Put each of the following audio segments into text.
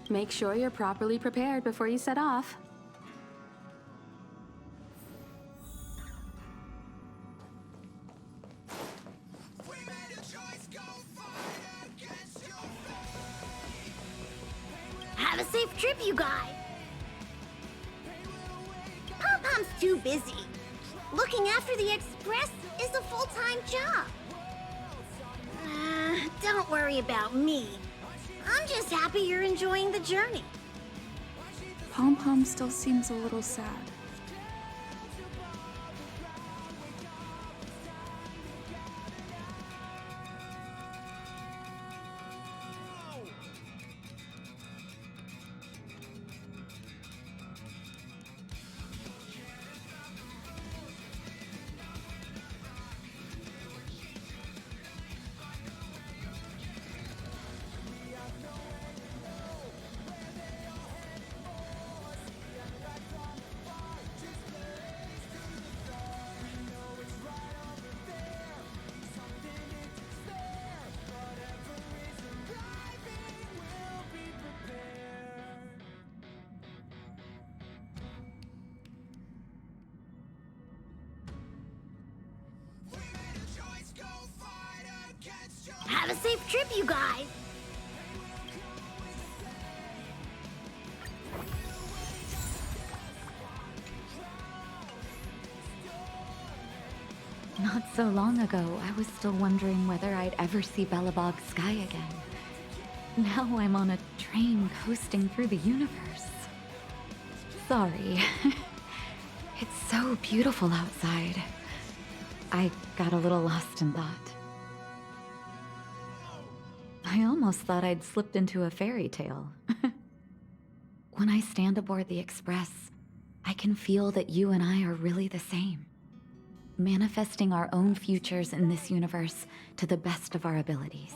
Make sure you're properly prepared before you set off. Have a safe trip, you guys! Pom-Pom's too busy. Looking after the Express is a full-time job. Don't worry about me. I'm just happy you're enjoying the journey. Pom-Pom still seems a little sad. Have a safe trip, you guys! Not so long ago, I was still wondering whether I'd ever see Belobog Sky again. Now I'm on a train coasting through the universe. Sorry. It's so beautiful outside. I got a little lost in thought. I almost thought I'd slipped into a fairy tale. When I stand aboard the Express, I can feel that you and I are really the same. Manifesting our own futures in this universe to the best of our abilities.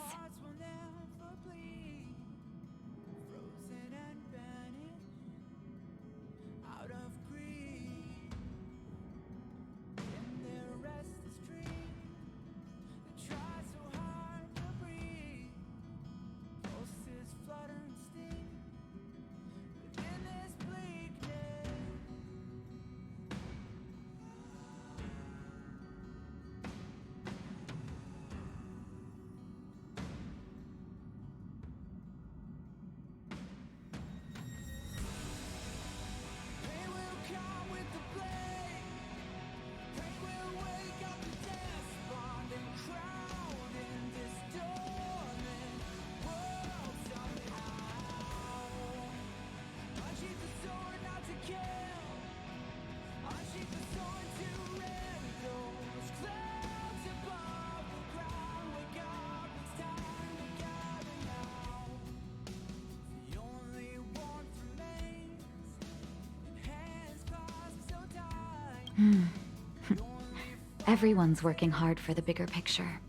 Everyone's working hard for the bigger picture.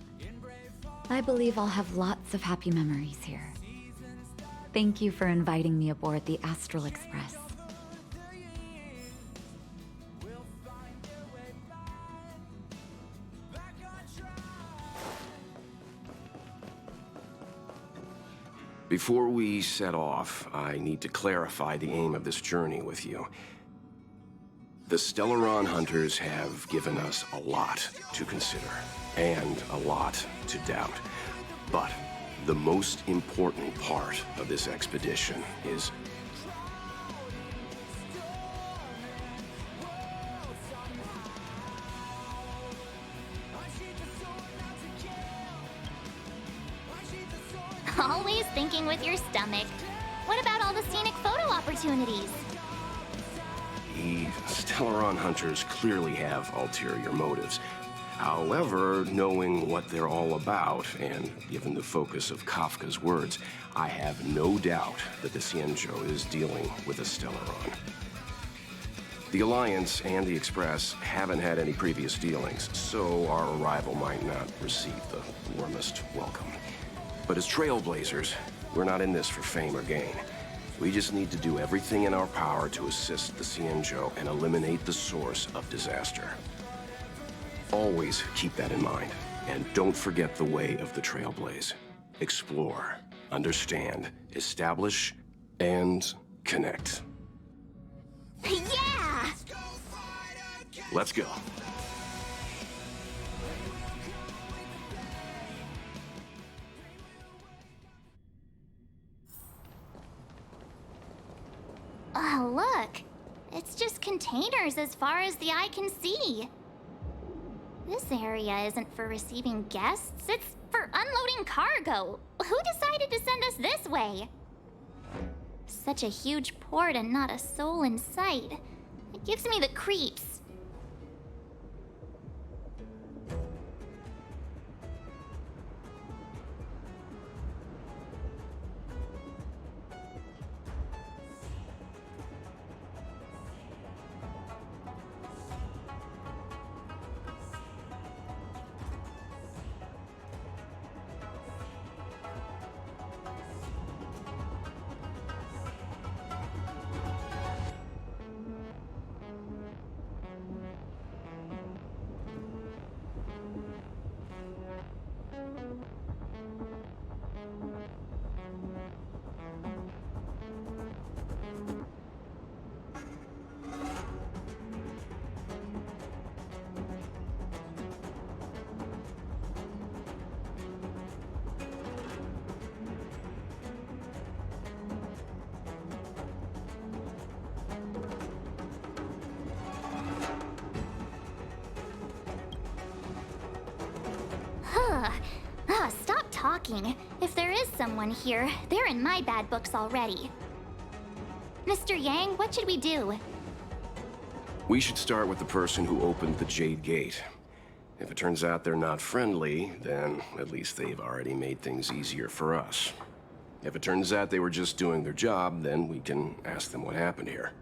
I believe I'll have lots of happy memories here. Thank you for inviting me aboard the Astral Express. Before we set off, I need to clarify the aim of this journey with you. The Stellaron hunters have given us a lot to consider, and a lot to doubt. But the most important part of this expedition is... Always thinking with your stomach. What about all the scenic photo opportunities? The Stellaron hunters clearly have ulterior motives. However, knowing what they're all about, and given the focus of Kafka's words, I have no doubt that the Xianzhou is dealing with a Stellaron. The Alliance and the Express haven't had any previous dealings, so our arrival might not receive the warmest welcome. But as trailblazers, we're not in this for fame or gain. We just need to do everything in our power to assist the Xianzhou and eliminate the source of disaster. Always keep that in mind, and don't forget the way of the Trailblaze. Explore, understand, establish, and connect. Yeah! Let's go. Oh, look. It's just containers as far as the eye can see. This area isn't for receiving guests, it's for unloading cargo. Who decided to send us this way? Such a huge port and not a soul in sight. It gives me the creeps. Stop talking. If there is someone here, they're in my bad books already. Mr. Yang, what should we do? We should start with the person who opened the Jade Gate. If it turns out they're not friendly, then at least they've already made things easier for us. If it turns out they were just doing their job, then we can ask them what happened here.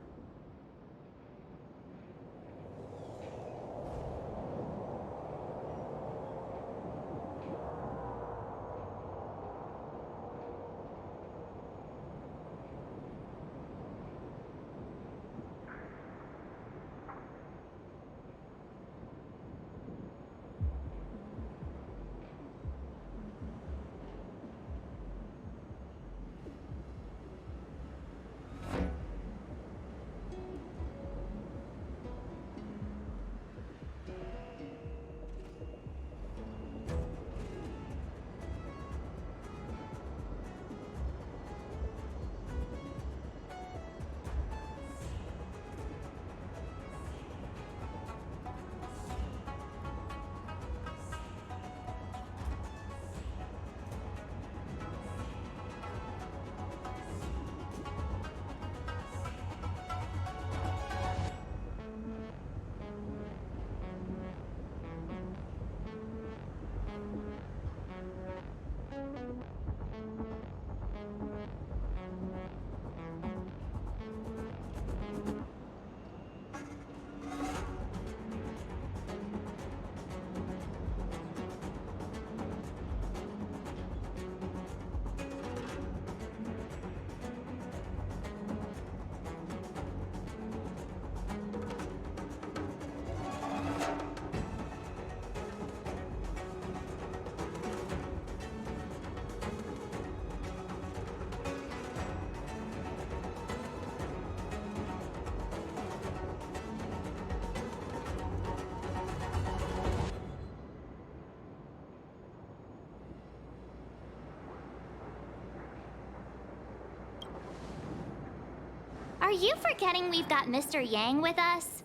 Are you forgetting we've got Mr. Yang with us?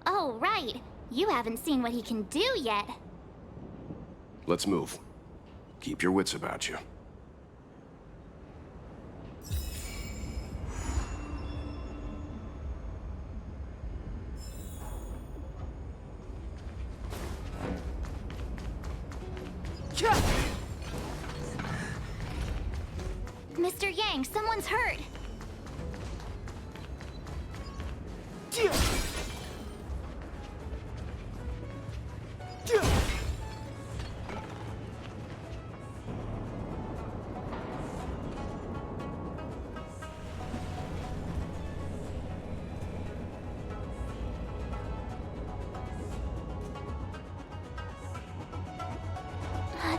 Oh, right. You haven't seen what he can do yet. Let's move. Keep your wits about you. Mr. Yang, someone's hurt.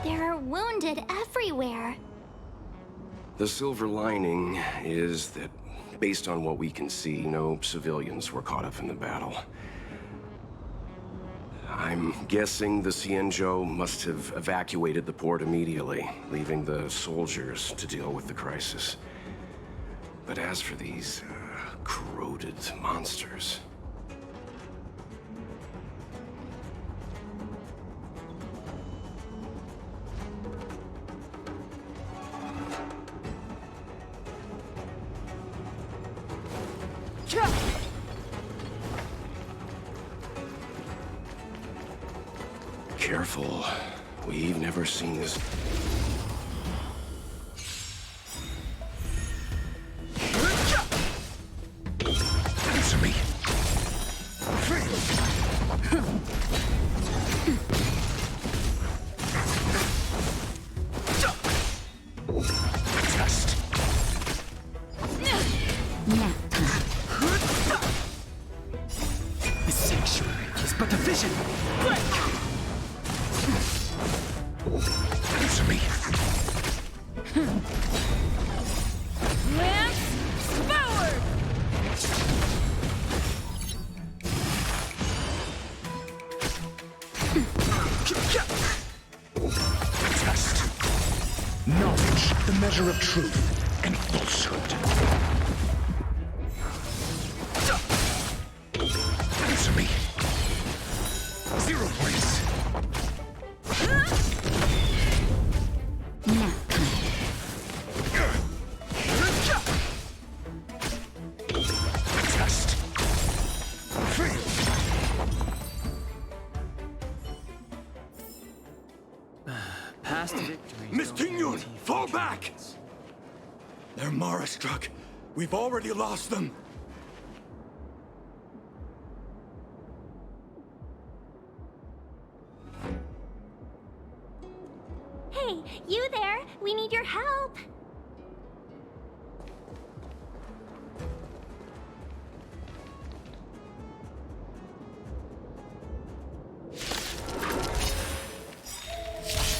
There are wounded everywhere. The silver lining is that, based on what we can see, no civilians were caught up in the battle. I'm guessing the Xianzhou must have evacuated the port immediately, leaving the soldiers to deal with the crisis. But as for these corroded monsters... Careful. We've never seen this. Answer me. Test. The sanctuary is but a vision. Answer me. Lance forward! Test. Knowledge, the measure of truth and falsehood. Answer me. 0 points. Test. Past victory. Miss Tingyun, fall back! They're Mara struck. We've already lost them. Hey, you there! We need your help!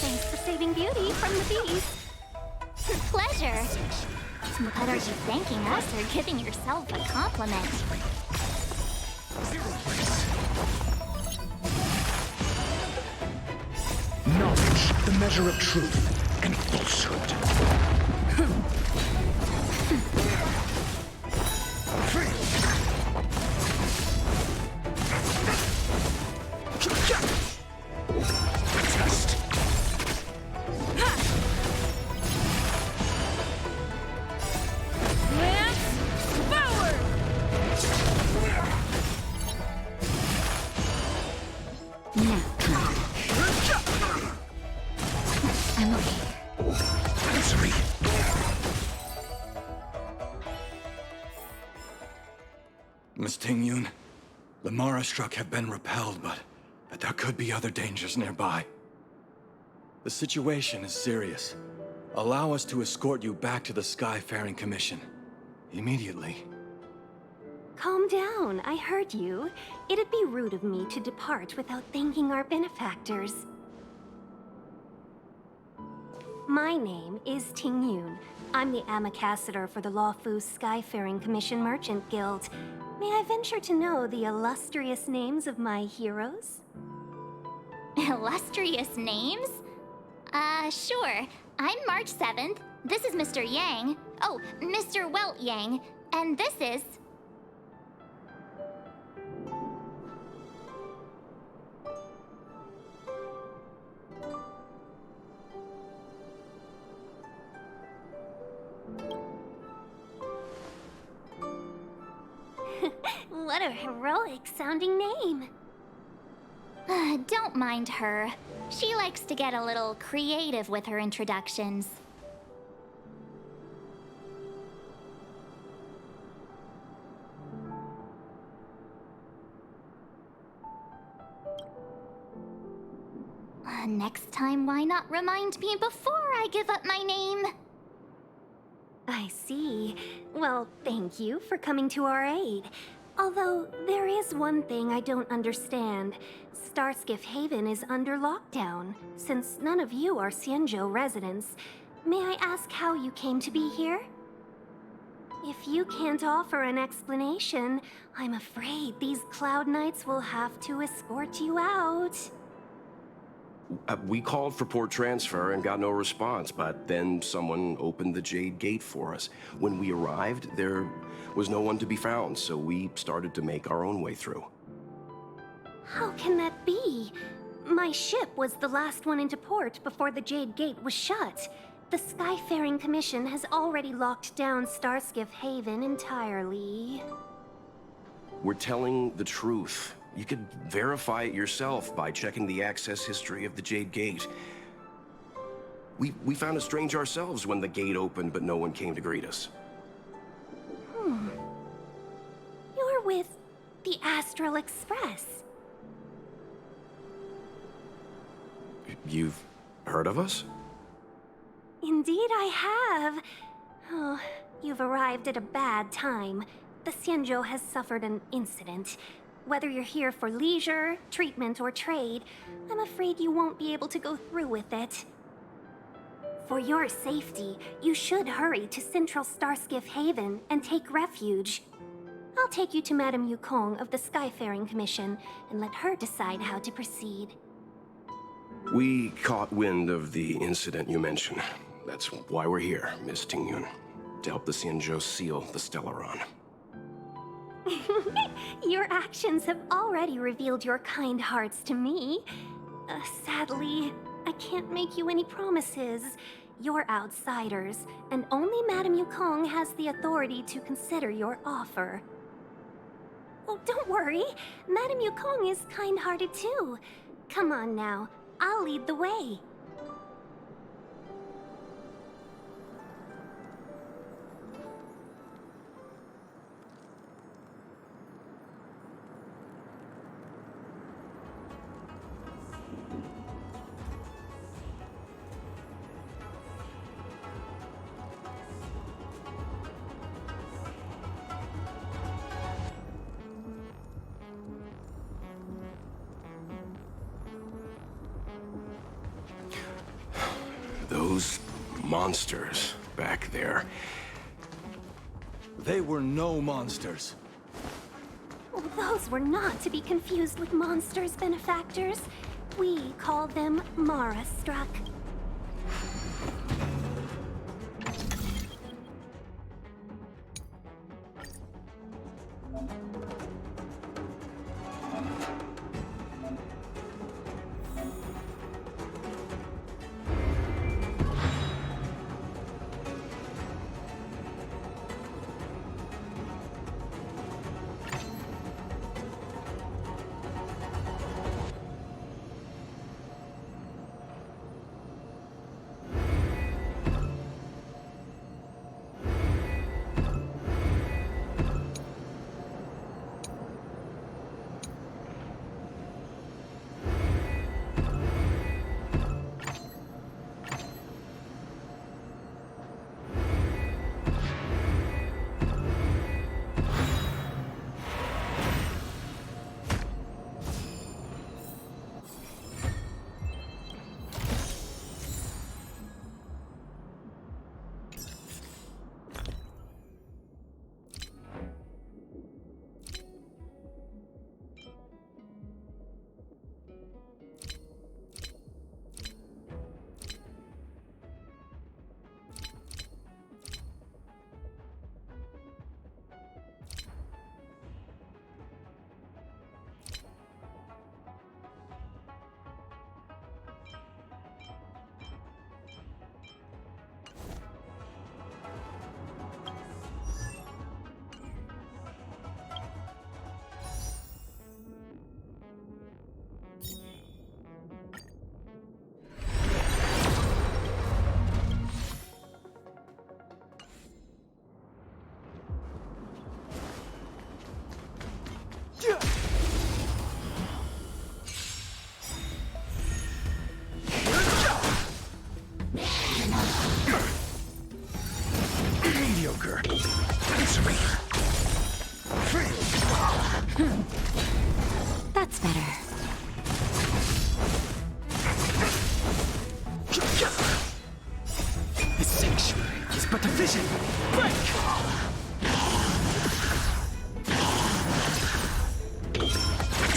Thanks for saving Beauty from the beast. Pleasure. But are you thanking us or giving yourself a compliment? 0 points. Knowledge, the measure of truth and falsehood. Test. Lance forward! I'm okay. Answer me. Miss Tingyun, the Mara struck have been repelled, but there could be other dangers nearby. The situation is serious. Allow us to escort you back to the Skyfaring Commission. Immediately. Calm down, I heard you. It'd be rude of me to depart without thanking our benefactors. My name is Tingyun. I'm the ambassador for the Lawfu Skyfaring Commission Merchant Guild. May I venture to know the illustrious names of my heroes? Illustrious names? Sure. I'm March 7th. This is Mr. Yang. Oh, Mr. Welt Yang. And this is... What a heroic-sounding name. Don't mind her. She likes to get a little creative with her introductions. Next time, why not remind me before I give up my name? I see. Well, thank you for coming to our aid. Although, there is one thing I don't understand. Starskiff Haven is under lockdown. Since none of you are Xianzhou residents, May I ask how you came to be here? If you can't offer an explanation, I'm afraid these Cloud Knights will have to escort you out. We called for port transfer and got no response, but then someone opened the Jade Gate for us. When we arrived, there was no one to be found, so we started to make our own way through. How can that be? My ship was the last one into port before the Jade Gate was shut. The Skyfaring Commission has already locked down Starskiff Haven entirely. We're telling the truth. You could verify it yourself by checking the access history of the Jade Gate. We found it strange ourselves when the gate opened, but no one came to greet us. You're with the Astral Express. You've heard of us? Indeed I have. Oh, you've arrived at a bad time. The Xianzhou has suffered an incident. Whether you're here for leisure, treatment, or trade, I'm afraid you won't be able to go through with it. For your safety, you should hurry to Central Starskiff Haven and take refuge. I'll take you to Madame Yukong of the Skyfaring Commission and let her decide how to proceed. We caught wind of the incident you mentioned. That's why we're here, Miss Tingyun. To help the Xianzhou seal the Stellaron. Your actions have already revealed your kind hearts to me. Sadly, I can't make you any promises. You're outsiders, and only Madame Yukong has the authority to consider your offer. Oh, don't worry. Madame Yukong is kind-hearted too. Come on now, I'll lead the way. Those monsters back there. They were no monsters. Oh, those were not to be confused with monsters, benefactors. We call them Mara-struck. Mediocre. Answer me. That's better. vision! Break!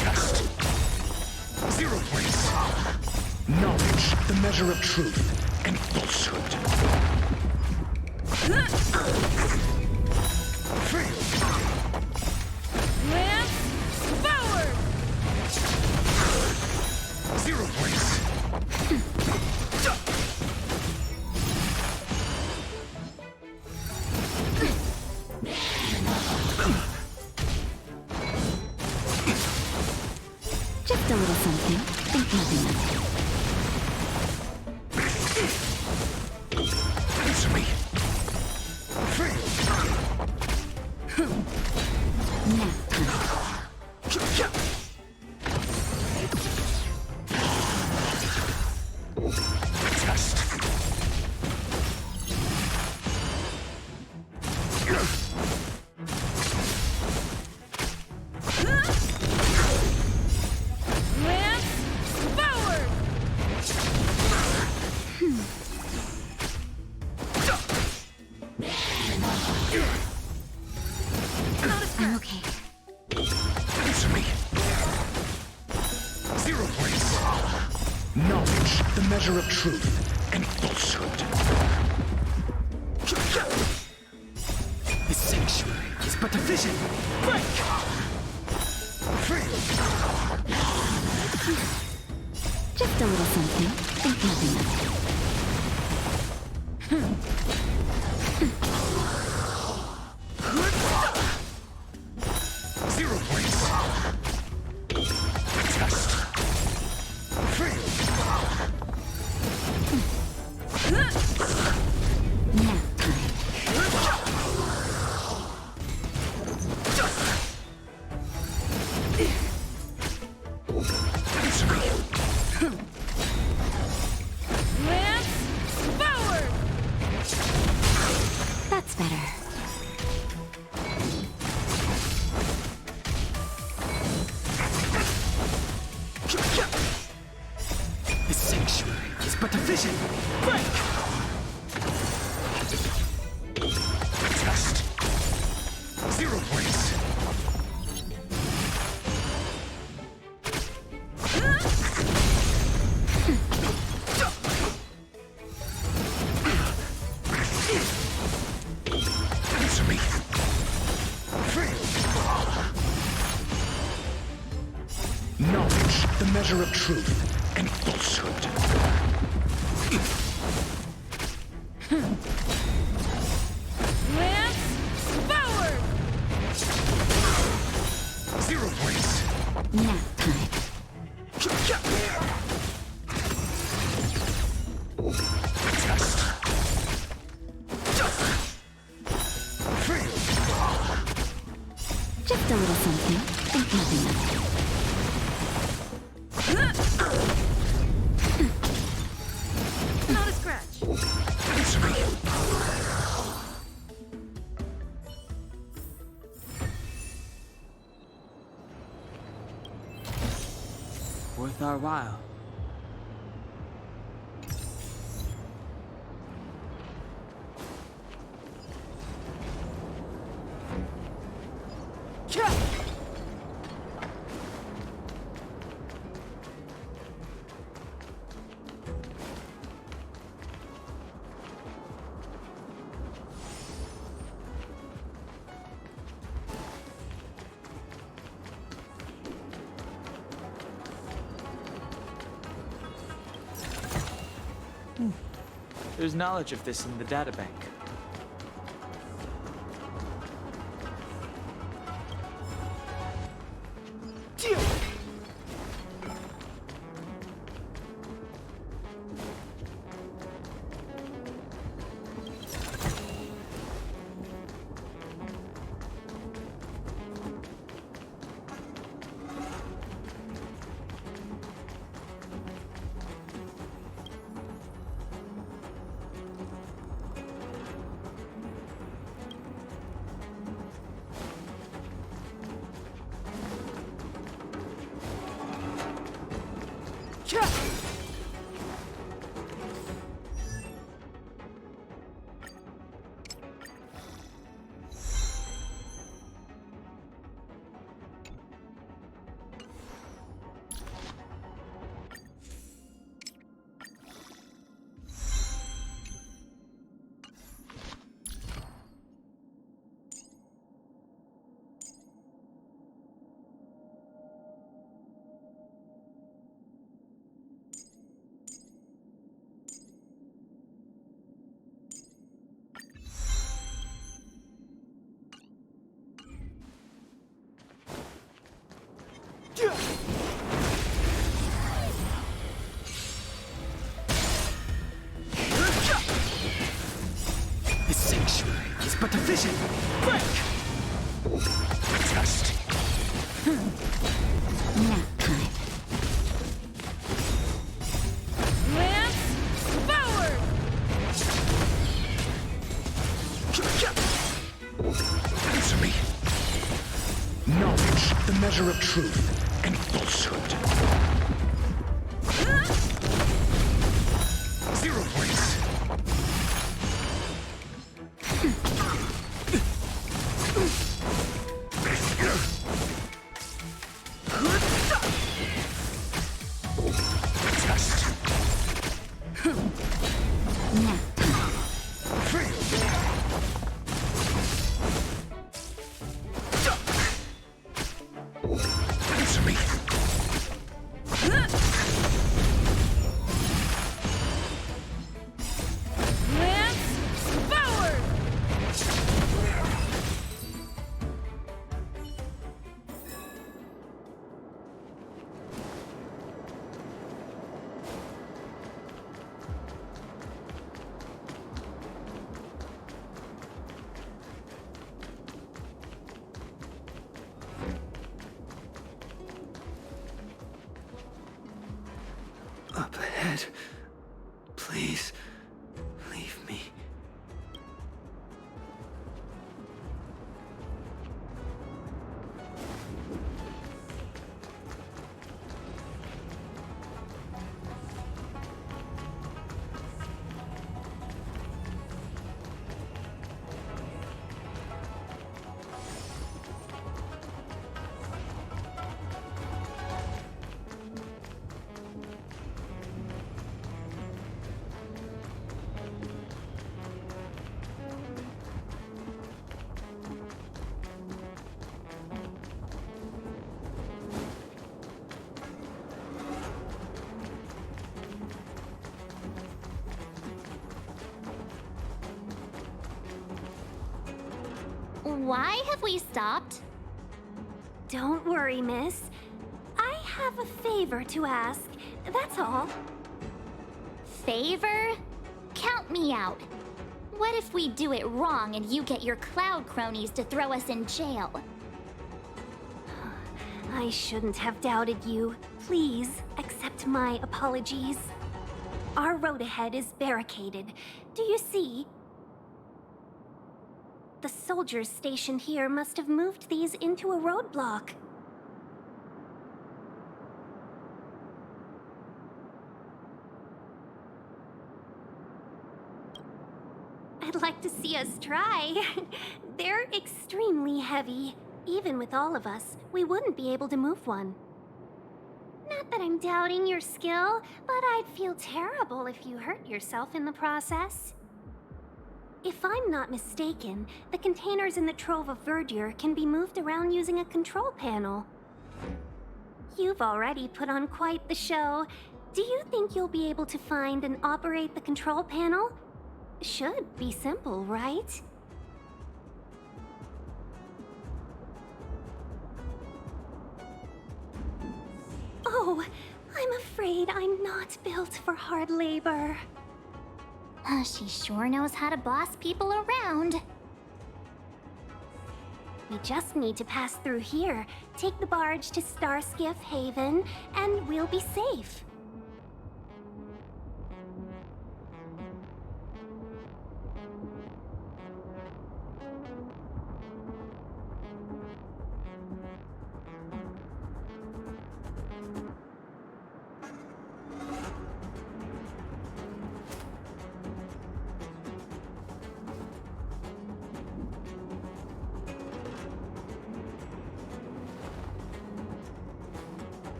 Test. 0 points. Knowledge, the measure of truth and falsehood. Fail. Lance forward! 0 points. Just a little something. Think nothing of it. Answer me. Fail. Nap time. Test. Lance forward! I'm okay. Answer me. 0 points. Knowledge, the measure of truth and falsehood. The sanctuary is but a vision. Break! Fail. Just a little something. Think nothing of it. 0 points. Test. Fail. Nap time. Answer me. Lance forward! That's better. The sanctuary is but a vision. Break! Test. 0 points. Answer me. Fail. Knowledge, the measure of truth and falsehood. Lance forward! 0 points. Nap time. Test. Fail. Just a little something. Think nothing of it. Not a scratch. Answer me. Worth our while. There's knowledge of this in the databank. This sanctuary is but a vision. Break! Test. Nap time. Lance forward! Answer me. Knowledge, the measure of truth and falsehood. 0 points. Test. Nap time. Answer me. Lance forward! Up ahead. Please, leave me. Why have we stopped? Don't worry, miss. I have a favor to ask, that's all. Favor? Count me out. What if we do it wrong and you get your cloud cronies to throw us in jail? I shouldn't have doubted you. Please, accept my apologies. Our road ahead is barricaded. Do you see? The soldiers stationed here must have moved these into a roadblock. I'd like to see us try. They're extremely heavy. Even with all of us, we wouldn't be able to move one. Not that I'm doubting your skill, but I'd feel terrible if you hurt yourself in the process. If I'm not mistaken, the containers in the Trove of Verdure can be moved around using a control panel. You've already put on quite the show. Do you think you'll be able to find and operate the control panel? Should be simple, right? Oh, I'm afraid I'm not built for hard labor. She sure knows how to boss people around. We just need to pass through here, take the barge to Starskiff Haven, and we'll be safe.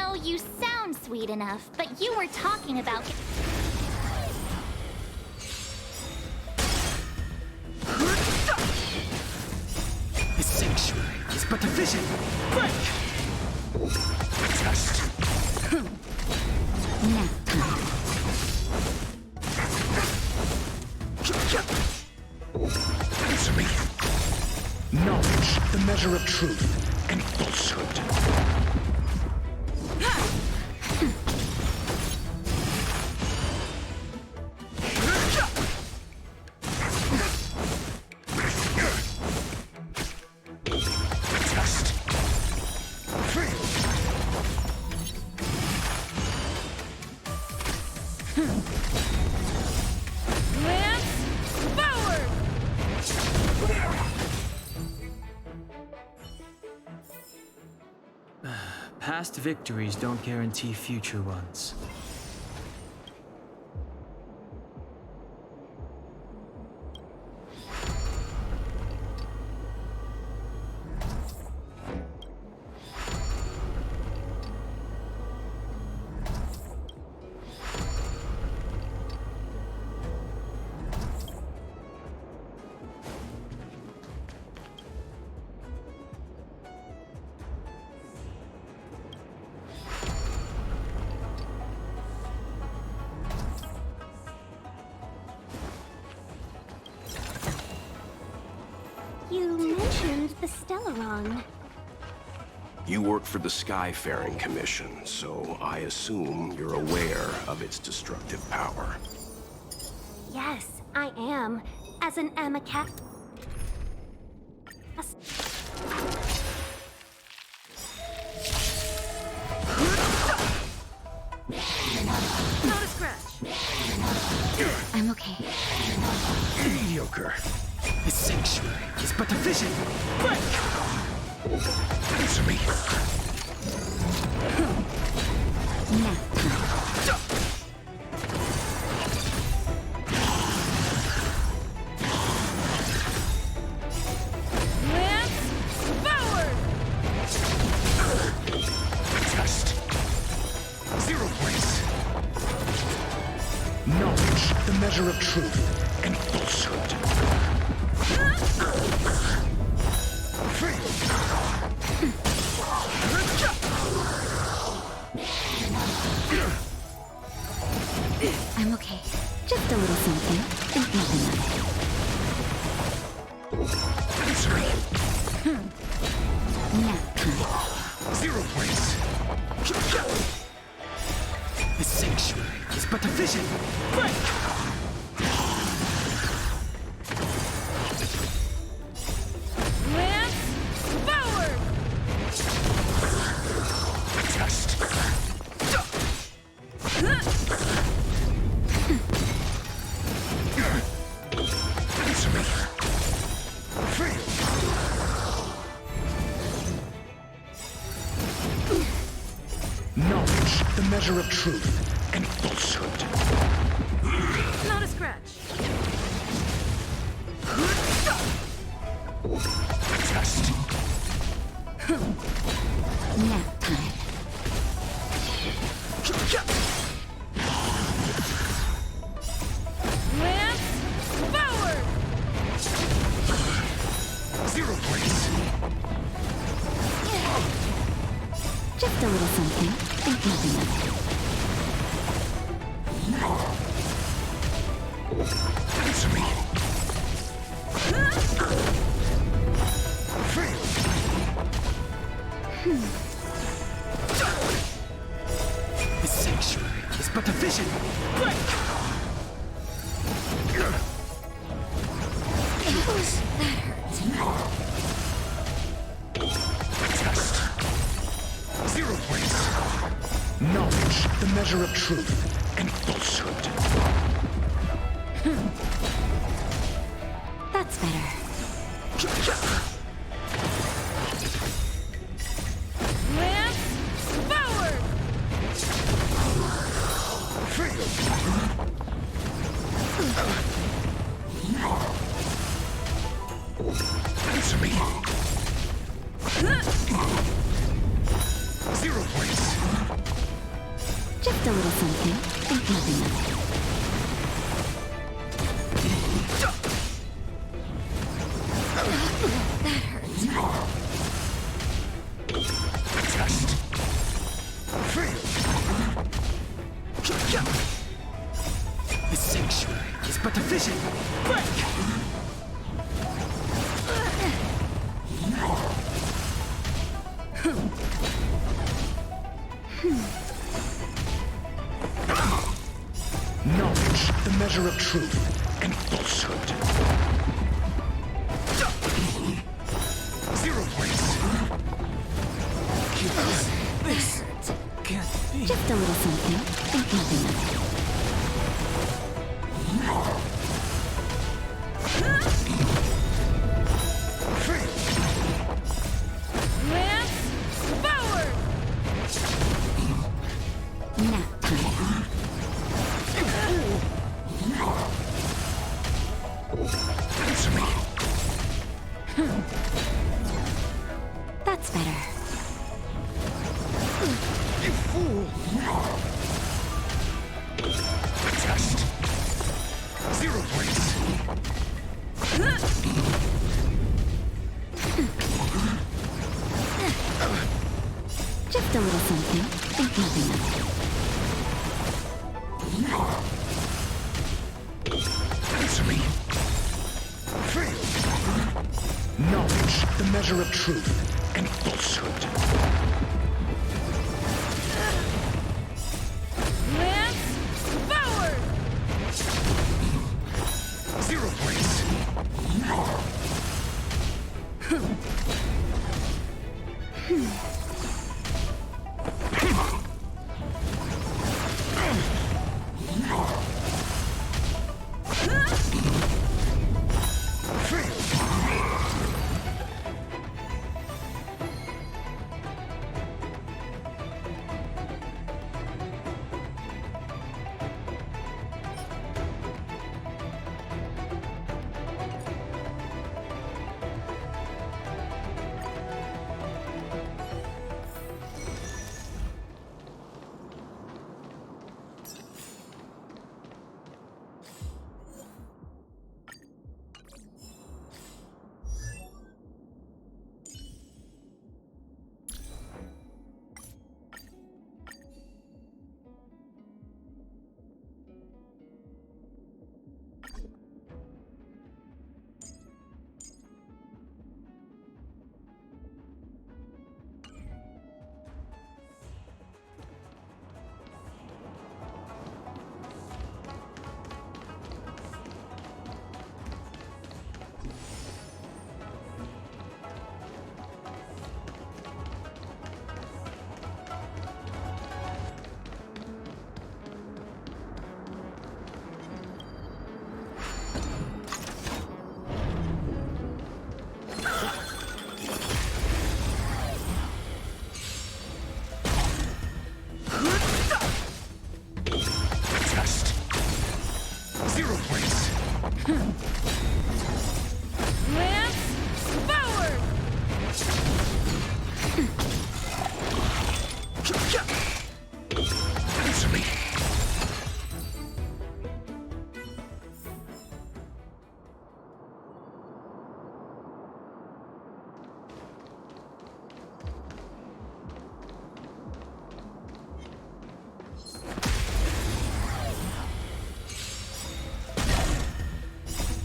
know, you sound sweet enough, but you were talking about... The sanctuary is but a vision. Break! Test. Nap time. Answer me. Knowledge, the measure of truth and falsehood. Past victories don't guarantee future ones. You mentioned the Stellaron. You work for the Skyfaring Commission, so I assume you're aware of its destructive power. Yes, I am. As an Amacat... Not a scratch. I'm okay. Mediocre. The sanctuary is but a vision. Break! Answer me. Nap time. Lance forward! Test. 0 points. Knowledge, the measure of truth and falsehood. I'm okay. Just a little something. Think nothing of Answer me. it. Nap time. 0 points. The sanctuary is but a vision. Break! Lance forward! Test. Answer me. Fail. Knowledge, the measure of truth and falsehood. Not a scratch. Test. Nap time. Lance forward! 0 points. Just a little something. Think nothing of it. Answer me. Fail. The sanctuary is but a vision. Break! Test. 0 points. Knowledge, the measure of truth and falsehood. That's better. Lance forward! Fail. Answer me. 0 points. sanctuary is but a vision. Break! Knowledge, the measure of truth and falsehood. Zero place. This can't be. Just a little something. Think nothing of it. Lance forward! Nap time. Answer me. That's better. You fool. Test. Zero place. Just a little something. Think nothing of it. Answer me. Knowledge, the measure of truth and falsehood. Lance forward! Zero place.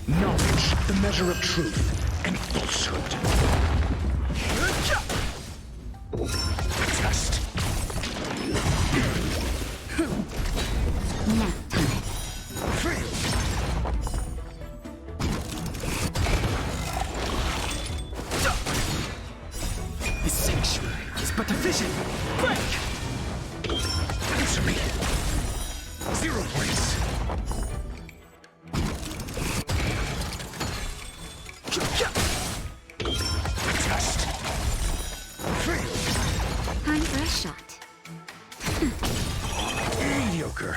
Knowledge, the measure of truth and falsehood. Test. Nap time. The sanctuary is but a vision. Break! Answer me. Zero place. Test. Time for a shot. Mediocre.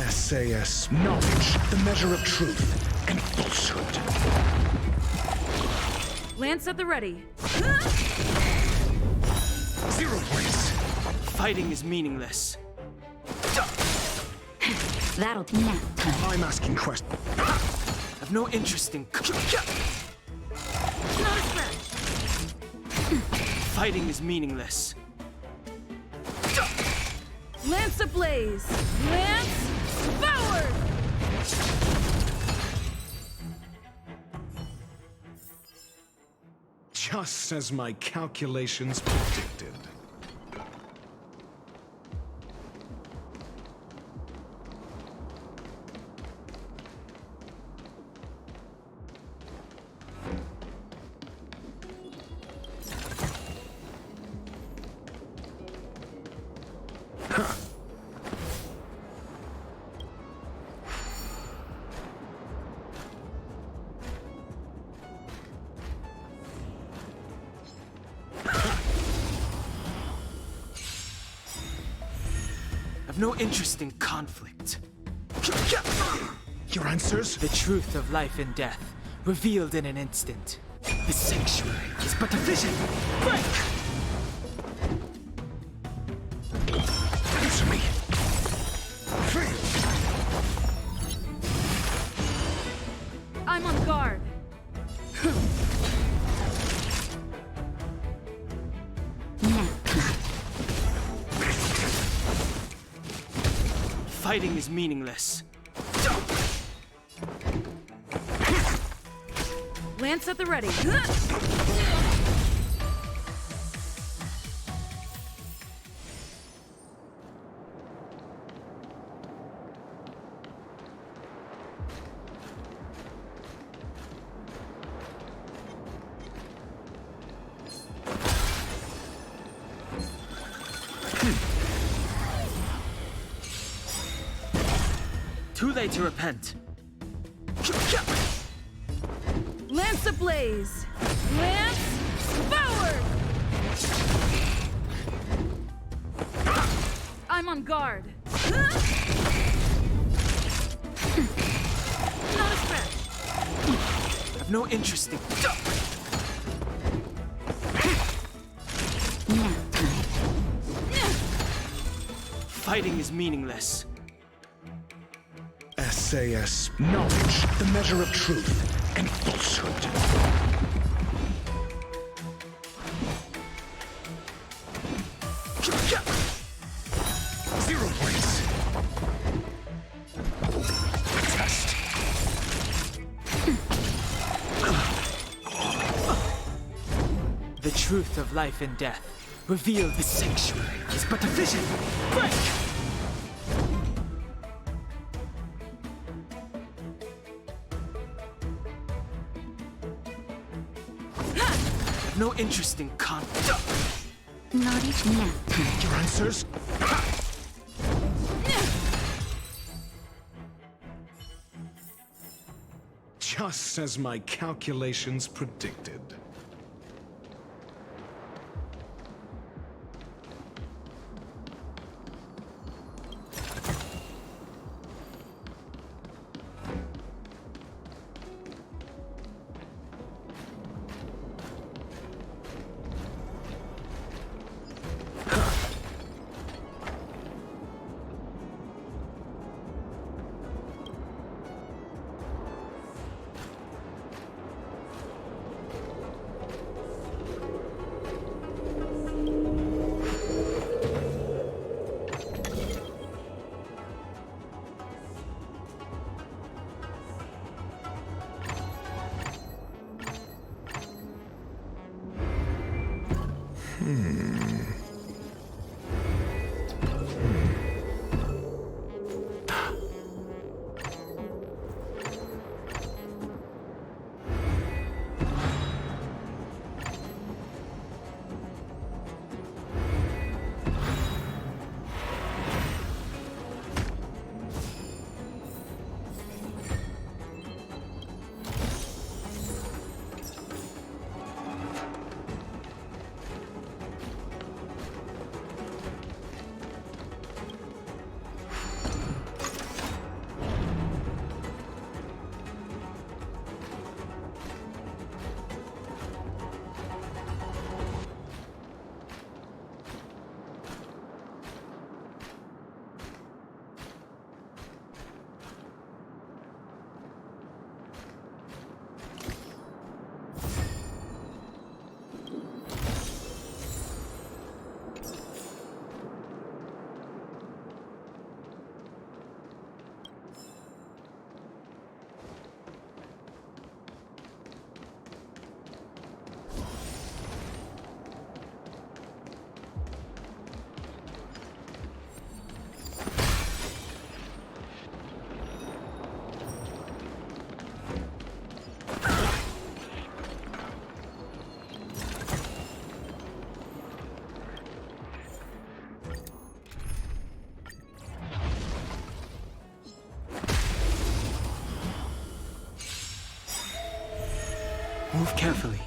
SAS. Knowledge, the measure of truth and falsehood. Lance at the ready. Zero place. Fighting is meaningless. That'll be nap time. I'm asking questions. I've no interest in. Not a scratch. Fighting is meaningless. Lance ablaze. Lance Forward! Just as my calculations predicted. I've no interest in conflict. Your answers? The truth of life and death, revealed in an instant. The sanctuary is but a vision. Break! Answer me. I'm on guard. Fighting is meaningless. Lance at the ready. Too late to repent. Lance ablaze. Lance forward! I'm on guard. Not a stretch. I've no interest in. Fighting is meaningless. SAS. Knowledge, the measure of truth and falsehood. Zero points. Test. The truth of life and death, revealed. The sanctuary is but a vision. Break! No interest in conflict. Not each nap. Your answers? Just as my calculations predicted. Move carefully.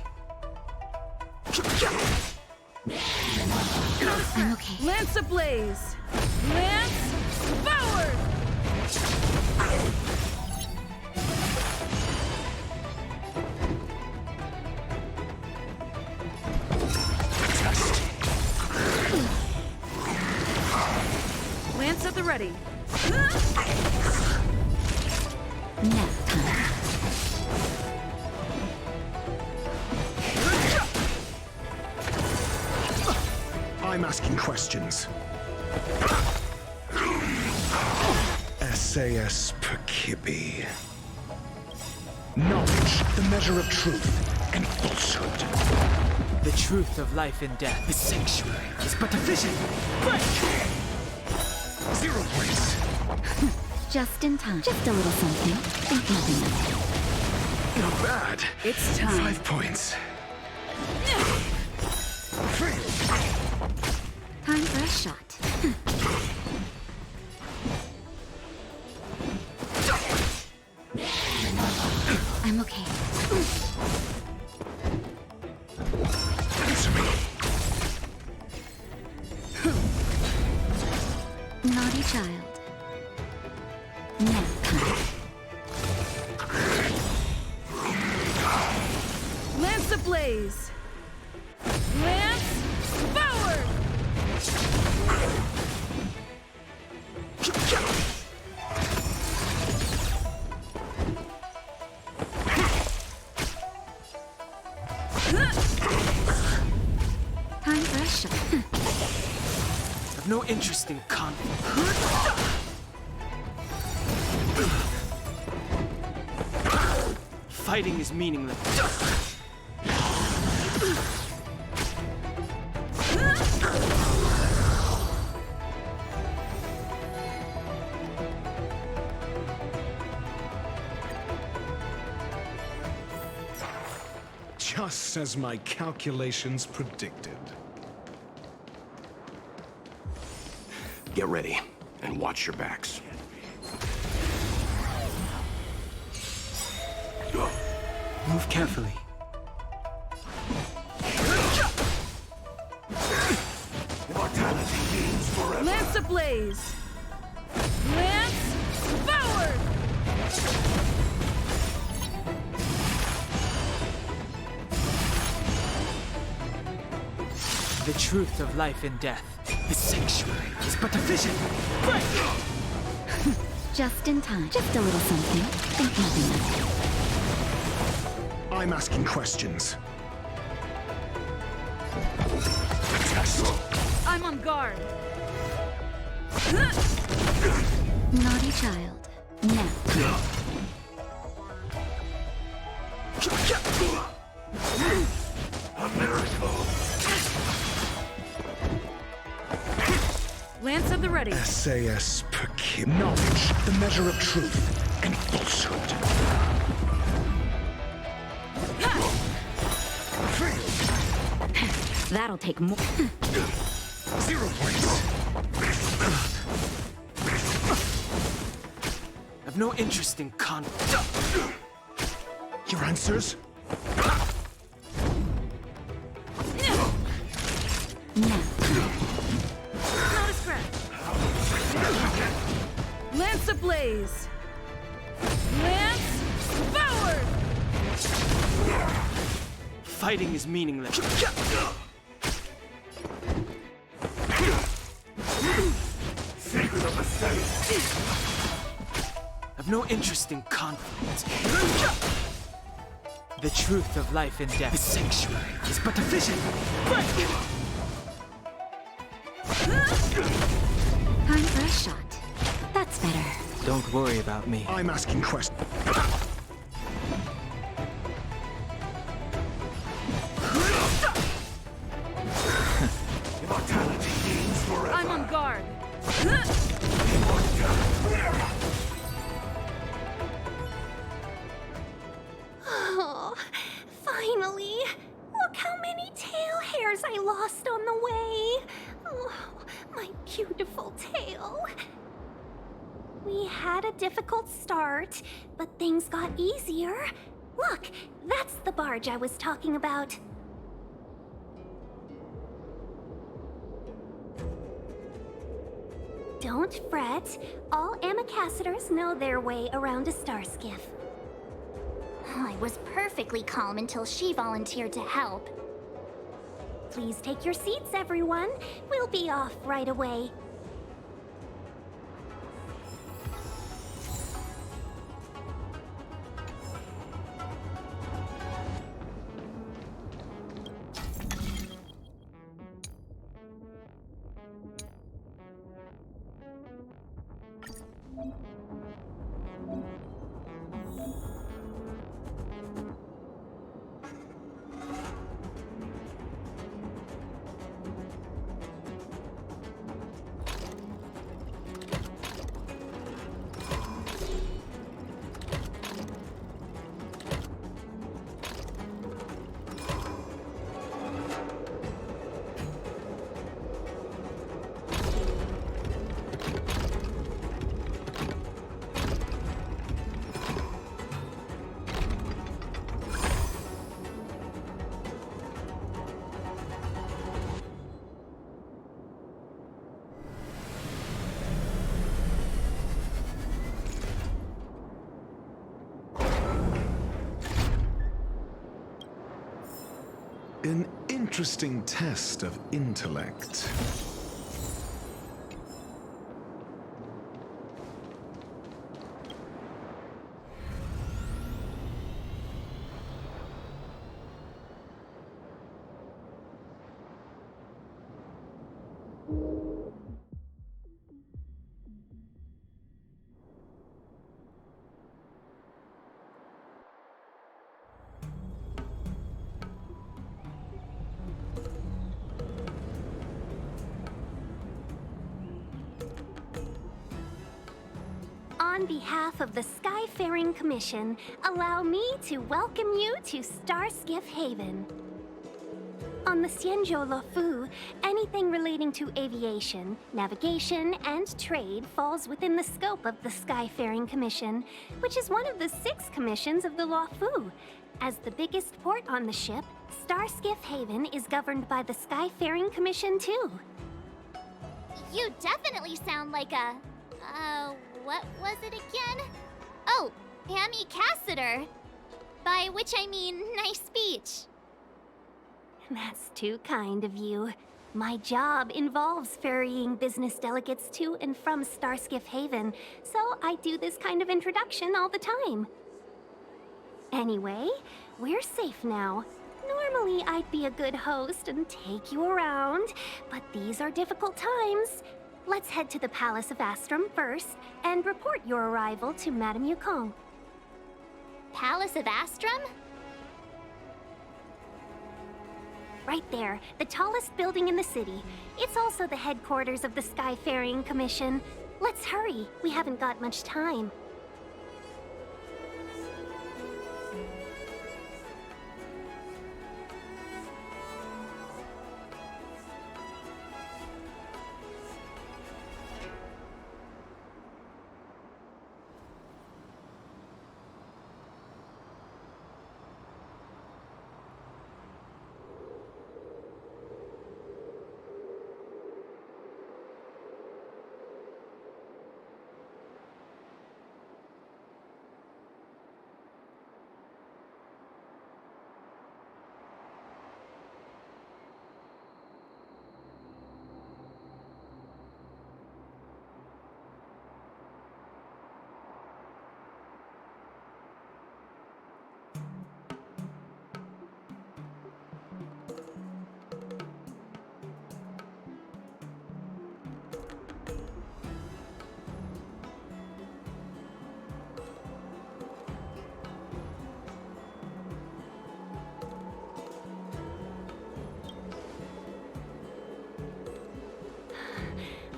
I'm okay. Lance ablaze! Lance forward! Lance at the ready. Nap time. I'm asking questions. SAS per Kibbe. Knowledge, the measure of truth and falsehood. The truth of life and death, the sanctuary, is but a vision. Break! 0 points. Just in time. Just a little something. Think nothing of it. Not bad. It's time. 5 points. Time for a shot. I'm okay. Answer me. Naughty child. Nap time. Lance ablaze! Lance forward! Time for a shot. I've no interest in conflict. Fighting is meaningless. Just as my calculations predicted. Get ready, and watch your backs. Move carefully. Lance ablaze! Lance forward! The truth of life and death, the sanctuary, is but a vision. Break! Just in time. Just a little something. Think nothing of it. I'm asking questions. I'm on guard. Naughty child. Nap. A miracle. Lance at the ready. SAS per Kibbe. Knowledge, the measure of truth and falsehood. That'll take more. 0 points. I've no interest in conflict. Your answers? Nap. Not a scratch. Lance ablaze! Lance forward! Fighting is meaningless. Secret of the Senate. I've no interest in conflict. The truth of life and death, the sanctuary, is but a vision. Break! Time for a shot. That's better. Don't worry about me. I'm asking questions. I'm on guard. Oh, finally! Look how many tail hairs I lost on the way! Oh, my beautiful tail. We had a difficult start, but things got easier. Look, that's the barge I was talking about. Don't fret. All Amicassadors know their way around a star skiff. I was perfectly calm until she volunteered to help. Please take your seats, everyone. We'll be off right away. An interesting test of intellect. On behalf of the Skyfaring Commission, allow me to welcome you to Starskiff Haven. On the Xianzhou Luofu, anything relating to aviation, navigation, and trade falls within the scope of the Skyfaring Commission, which is one of the 6 commissions of the Luofu. As the biggest port on the ship, Starskiff Haven is governed by the Skyfaring Commission too. You definitely sound like a... what was it again? Oh, Amicassador. By which I mean nice speech. That's too kind of you. My job involves ferrying business delegates to and from Starskiff Haven, so I do this kind of introduction all the time. Anyway, we're safe now. Normally, I'd be a good host and take you around, but these are difficult times. Let's head to the Palace of Astrum first and report your arrival to Madame Yukong. Palace of Astrum? Right there, the tallest building in the city. It's also the headquarters of the Skyfaring Commission. Let's hurry, we haven't got much time.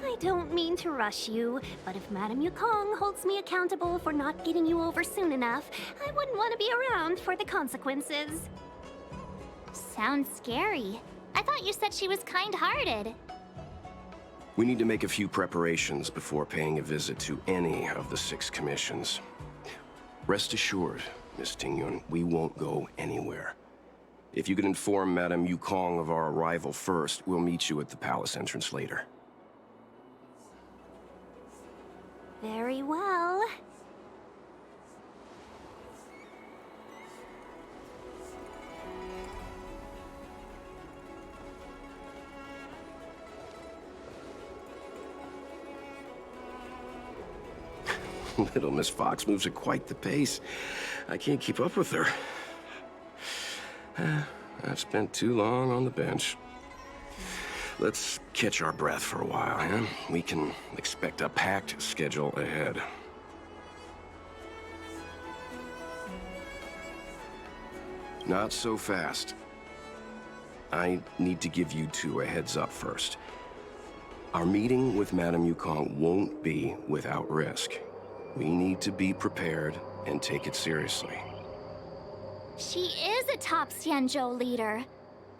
I don't mean to rush you, but if Madame Yukong holds me accountable for not getting you over soon enough, I wouldn't want to be around for the consequences. Sounds scary. I thought you said she was kind-hearted. We need to make a few preparations before paying a visit to any of the 6 commissions. Rest assured, Miss Tingyun. We won't go anywhere. If you could inform Madame Yukong of our arrival first, we'll meet you at the palace entrance later. Very well. Little Miss Fox moves at quite the pace. I can't keep up with her. I've spent too long on the bench. Let's catch our breath for a while, huh? We can expect a packed schedule ahead. Not so fast. I need to give you two a heads up first. Our meeting with Madame Yukong won't be without risk. We need to be prepared and take it seriously. She is a top Xianzhou leader.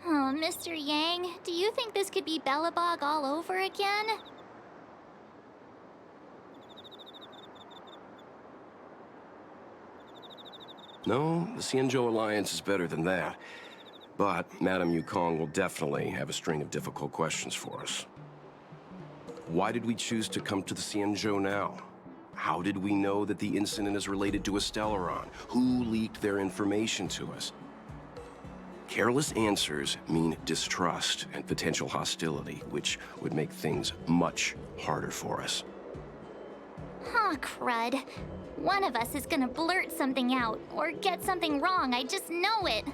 Oh, Mr. Yang, do you think this could be Belobog all over again? No, the Xianzhou Alliance is better than that. But Madame Yukong will definitely have a string of difficult questions for us. Why did we choose to come to the Xianzhou now? How did we know that the incident is related to a Stellaron? Who leaked their information to us? Careless answers mean distrust and potential hostility, which would make things much harder for us. Aw, crud. One of us is gonna blurt something out, or get something wrong, I just know it.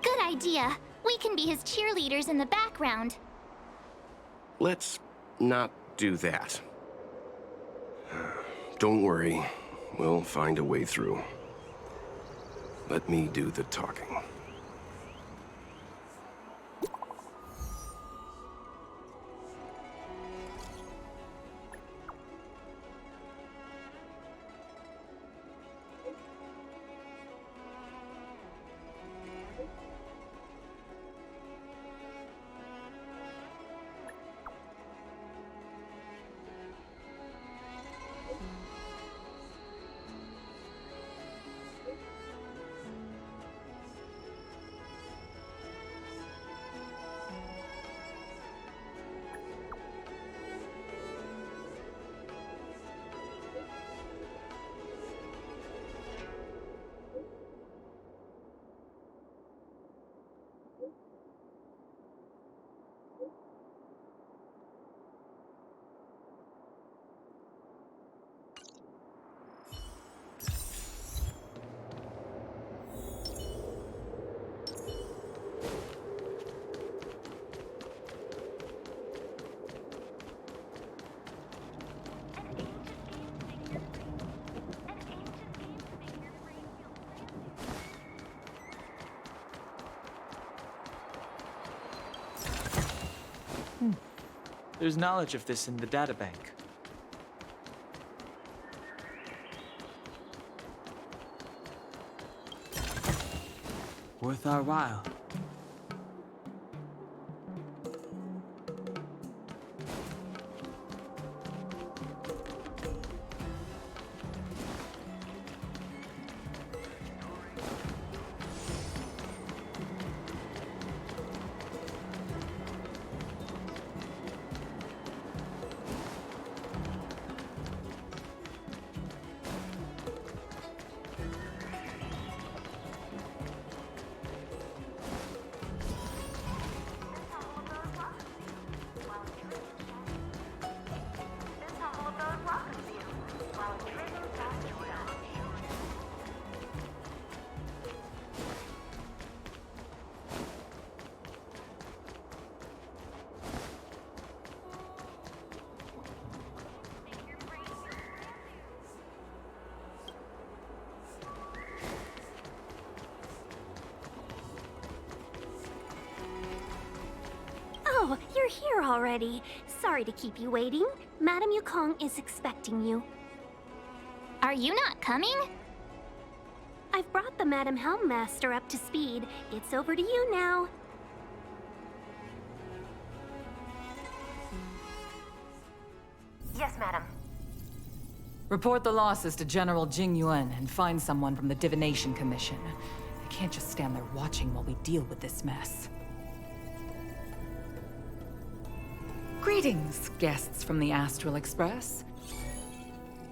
Good idea. We can be his cheerleaders in the background. Let's not do that. Don't worry. We'll find a way through. Let me do the talking. There's knowledge of this in the databank. Worth our while. Oh, you're here already. Sorry to keep you waiting. Madame Yukong is expecting you. Are you not coming? I've brought the Madam Helmmaster up to speed. It's over to you now. Yes, madam. Report the losses to General Jing Yuan and find someone from the Divination Commission. I can't just stand there watching while we deal with this mess. Greetings, guests from the Astral Express.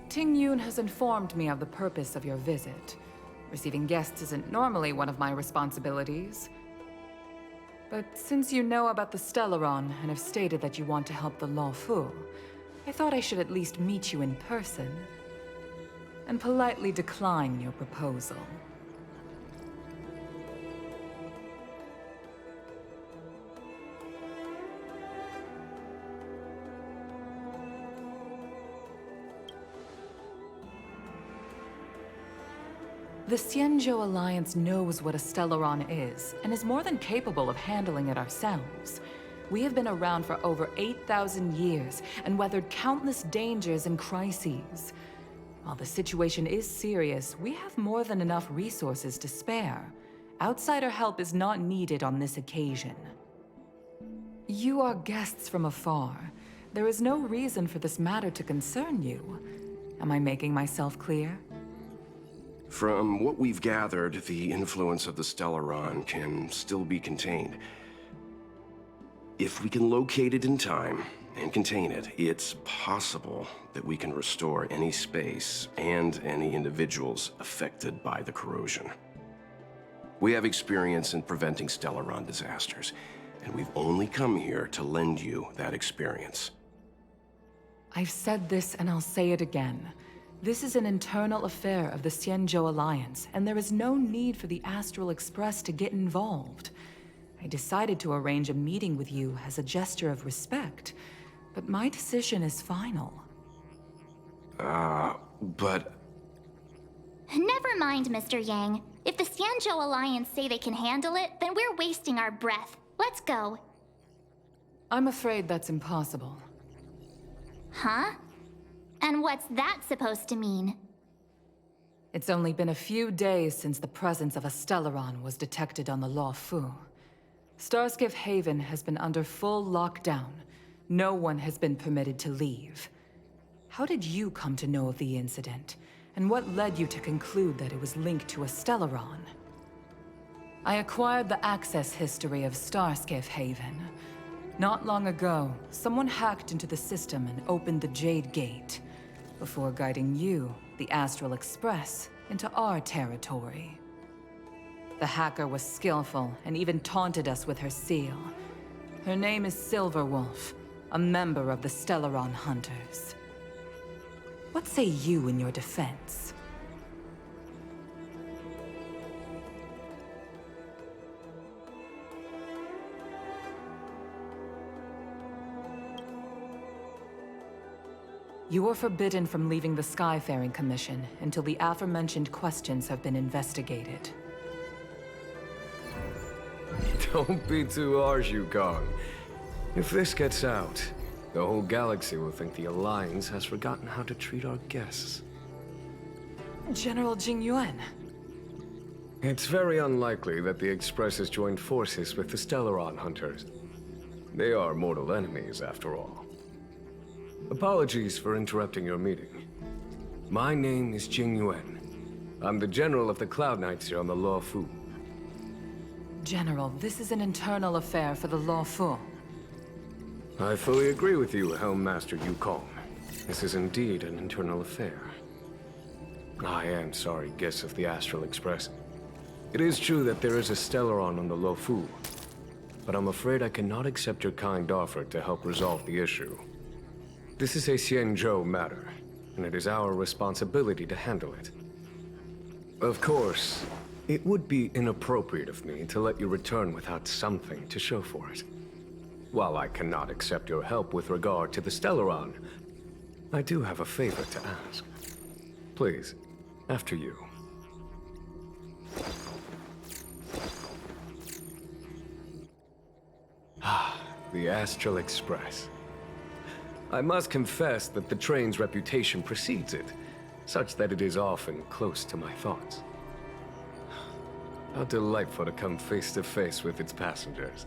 Ting Yun has informed me of the purpose of your visit. Receiving guests isn't normally one of my responsibilities. But since you know about the Stellaron and have stated that you want to help the Law Fu, I thought I should at least meet you in person and politely decline your proposal. The Xianzhou Alliance knows what a Stellaron is, and is more than capable of handling it ourselves. We have been around for over 8,000 years, and weathered countless dangers and crises. While the situation is serious, we have more than enough resources to spare. Outsider help is not needed on this occasion. You are guests from afar. There is no reason for this matter to concern you. Am I making myself clear? From what we've gathered, the influence of the Stellaron can still be contained. If we can locate it in time and contain it, it's possible that we can restore any space and any individuals affected by the corrosion. We have experience in preventing Stellaron disasters, and we've only come here to lend you that experience. I've said this and I'll say it again. This is an internal affair of the Xianzhou Alliance, and there is no need for the Astral Express to get involved. I decided to arrange a meeting with you as a gesture of respect, but my decision is final. But... Never mind, Mr. Yang. If the Xianzhou Alliance say they can handle it, then we're wasting our breath. Let's go. I'm afraid that's impossible. Huh? And what's that supposed to mean? It's only been a few days since the presence of a Stellaron was detected on the Law Fu. Starskiff Haven has been under full lockdown. No one has been permitted to leave. How did you come to know of the incident? And what led you to conclude that it was linked to a Stellaron? I acquired the access history of Starskiff Haven. Not long ago, someone hacked into the system and opened the Jade Gate, before guiding you, the Astral Express, into our territory. The hacker was skillful and even taunted us with her seal. Her name is Silverwolf, a member of the Stellaron Hunters. What say you in your defense? You are forbidden from leaving the Skyfaring Commission until the aforementioned questions have been investigated. Don't be too harsh, Yukong. If this gets out, the whole galaxy will think the Alliance has forgotten how to treat our guests. General Jing Yuan. It's very unlikely that the Express has joined forces with the Stellaron Hunters. They are mortal enemies, after all. Apologies for interrupting your meeting. My name is Jing Yuan. I'm the General of the Cloud Knights here on the Law Fu. General, this is an internal affair for the Law Fu. I fully agree with you, Helmmaster Yukong. This is indeed an internal affair. I am sorry, guests of the Astral Express. It is true that there is a Stellaron on the Law Fu, but I'm afraid I cannot accept your kind offer to help resolve the issue. This is a Xianzhou matter, and it is our responsibility to handle it. Of course, it would be inappropriate of me to let you return without something to show for it. While I cannot accept your help with regard to the Stellaron, I do have a favor to ask. Please, after you. The Astral Express. I must confess that the train's reputation precedes it, such that it is often close to my thoughts. How delightful to come face to face with its passengers.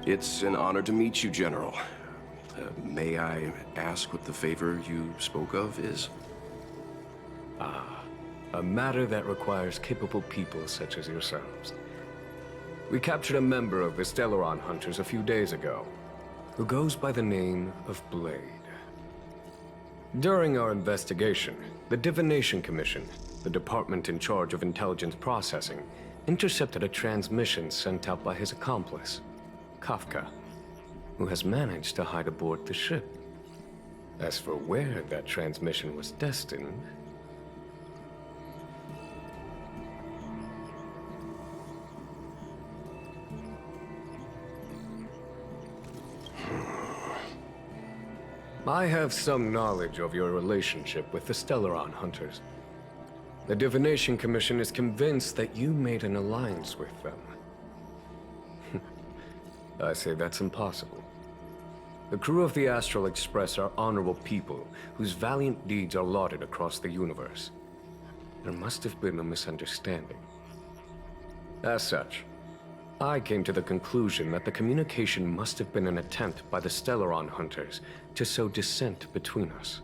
It's an honor to meet you, General. May I ask what the favor you spoke of is? A matter that requires capable people such as yourselves. We captured a member of the Stellaron Hunters a few days ago, who goes by the name of Blade. During our investigation, the Divination Commission, the department in charge of intelligence processing, intercepted a transmission sent out by his accomplice, Kafka, who has managed to hide aboard the ship. As for where that transmission was destined... I have some knowledge of your relationship with the Stellaron Hunters. The Divination Commission is convinced that you made an alliance with them. I say that's impossible. The crew of the Astral Express are honorable people whose valiant deeds are lauded across the universe. There must have been a misunderstanding. As such, I came to the conclusion that the communication must have been an attempt by the Stellaron Hunters to sow dissent between us.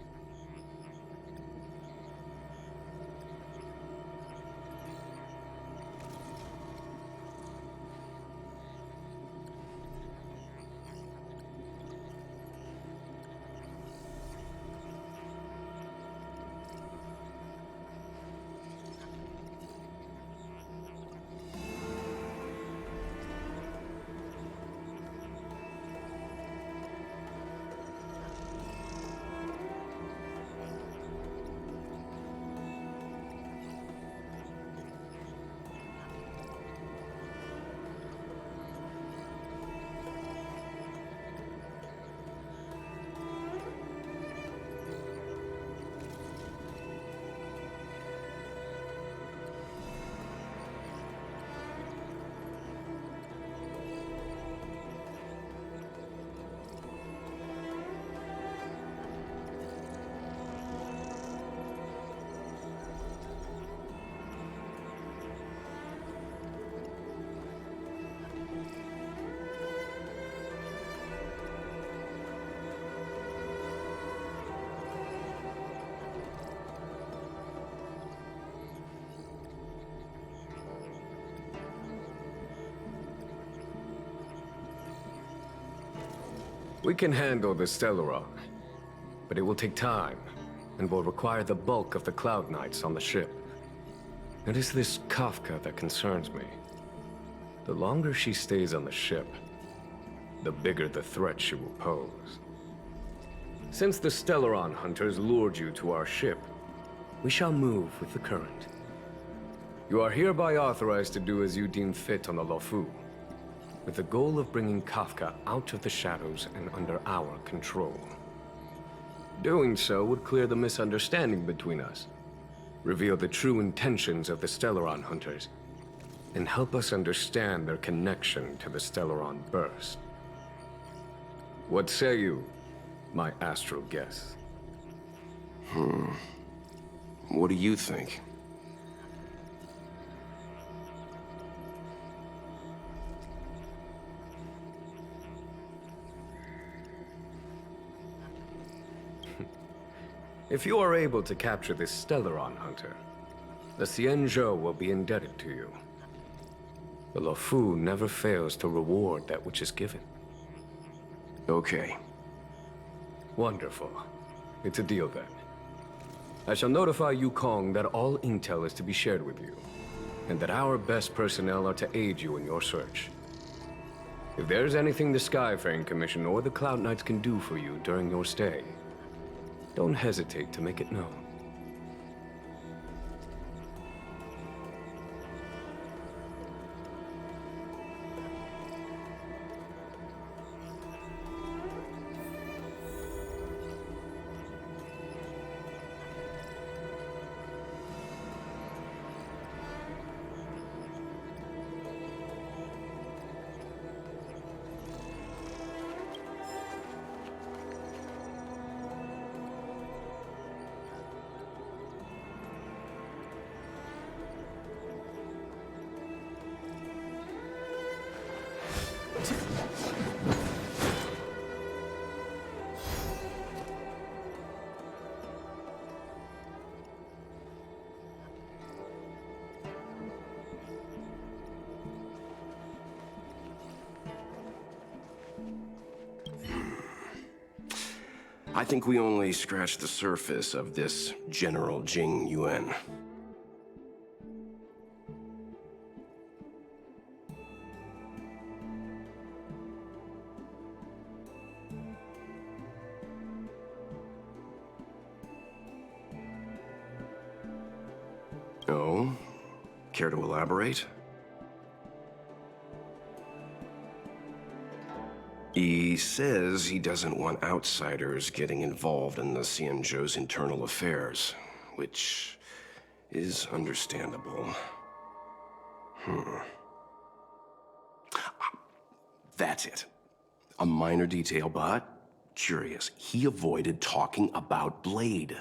We can handle the Stellaron, but it will take time, and will require the bulk of the Cloud Knights on the ship. It is this Kafka that concerns me. The longer she stays on the ship, the bigger the threat she will pose. Since the Stellaron Hunters lured you to our ship, we shall move with the current. You are hereby authorized to do as you deem fit on the Lofu, with the goal of bringing Kafka out of the shadows and under our control. Doing so would clear the misunderstanding between us, reveal the true intentions of the Stellaron Hunters, and help us understand their connection to the Stellaron Burst. What say you, my astral guests? What do you think? If you are able to capture this Stellaron Hunter, the Xianzhou will be indebted to you. The Lofu never fails to reward that which is given. Okay. Wonderful. It's a deal then. I shall notify Yukong that all intel is to be shared with you, and that our best personnel are to aid you in your search. If there's anything the Skyfaring Commission or the Cloud Knights can do for you during your stay, don't hesitate to make it known. I think we only scratched the surface of this General Jing Yuan. Oh? Care to elaborate? He says he doesn't want outsiders getting involved in the Xianzhou's internal affairs, which is understandable. That's it. A minor detail, but curious. He avoided talking about Blade.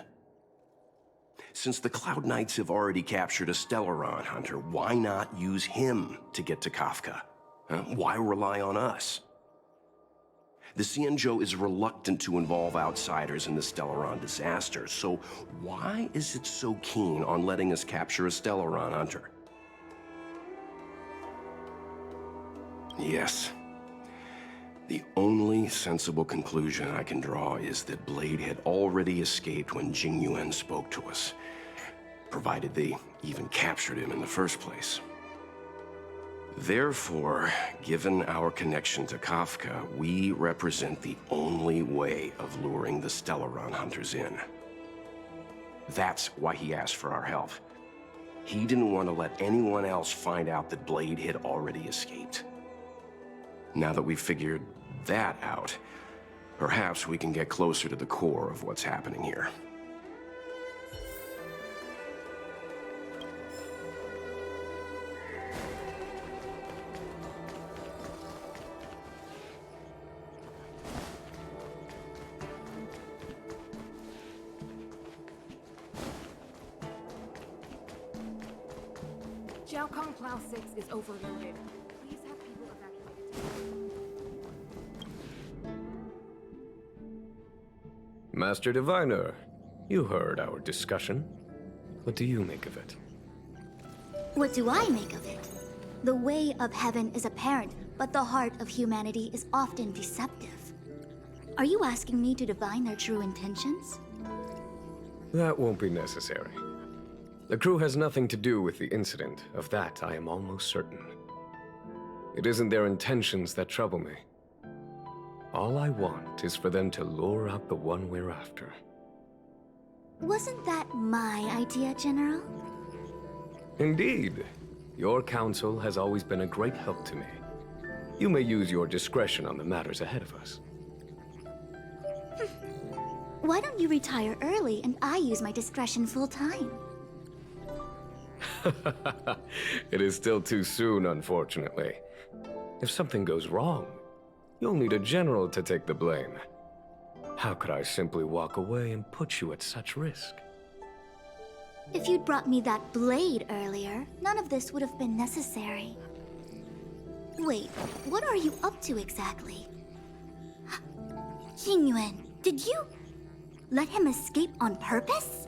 Since the Cloud Knights have already captured a Stellaron hunter, why not use him to get to Kafka? Why rely on us? The Xianzhou is reluctant to involve outsiders in the Stellaron disaster, so why is it so keen on letting us capture a Stellaron hunter? Yes. The only sensible conclusion I can draw is that Blade had already escaped when Jing Yuan spoke to us, provided they even captured him in the first place. Therefore, given our connection to Kafka, we represent the only way of luring the Stellaron hunters in. That's why he asked for our help. He didn't want to let anyone else find out that Blade had already escaped. Now that we've figured that out, perhaps we can get closer to the core of what's happening here. Jiaokong Plow 6 is overloaded. Please have people evacuated. Master Diviner, you heard our discussion. What do you make of it? What do I make of it? The way of heaven is apparent, but the heart of humanity is often deceptive. Are you asking me to divine their true intentions? That won't be necessary. The crew has nothing to do with the incident. Of that, I am almost certain. It isn't their intentions that trouble me. All I want is for them to lure out the one we're after. Wasn't that my idea, General? Indeed. Your counsel has always been a great help to me. You may use your discretion on the matters ahead of us. Why don't you retire early and I use my discretion full time? It is still too soon, unfortunately. If something goes wrong, you'll need a general to take the blame. How could I simply walk away and put you at such risk? If you'd brought me that blade earlier, none of this would have been necessary. Wait, what are you up to exactly? Jing Yuan, did you let him escape on purpose?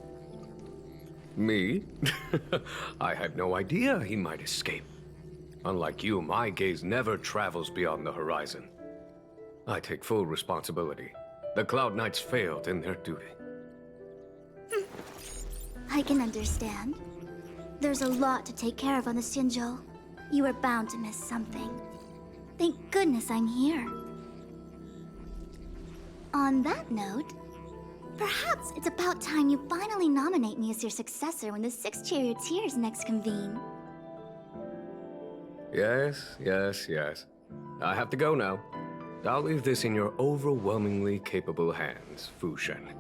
Me? I had no idea he might escape. Unlike you, my gaze never travels beyond the horizon. I take full responsibility. The Cloud Knights failed in their duty. I can understand. There's a lot to take care of on the Xianzhou. You are bound to miss something. Thank goodness I'm here. On that note, perhaps it's about time you finally nominate me as your successor when the 6 charioteers next convene. Yes. I have to go now. I'll leave this in your overwhelmingly capable hands, Fu Shen.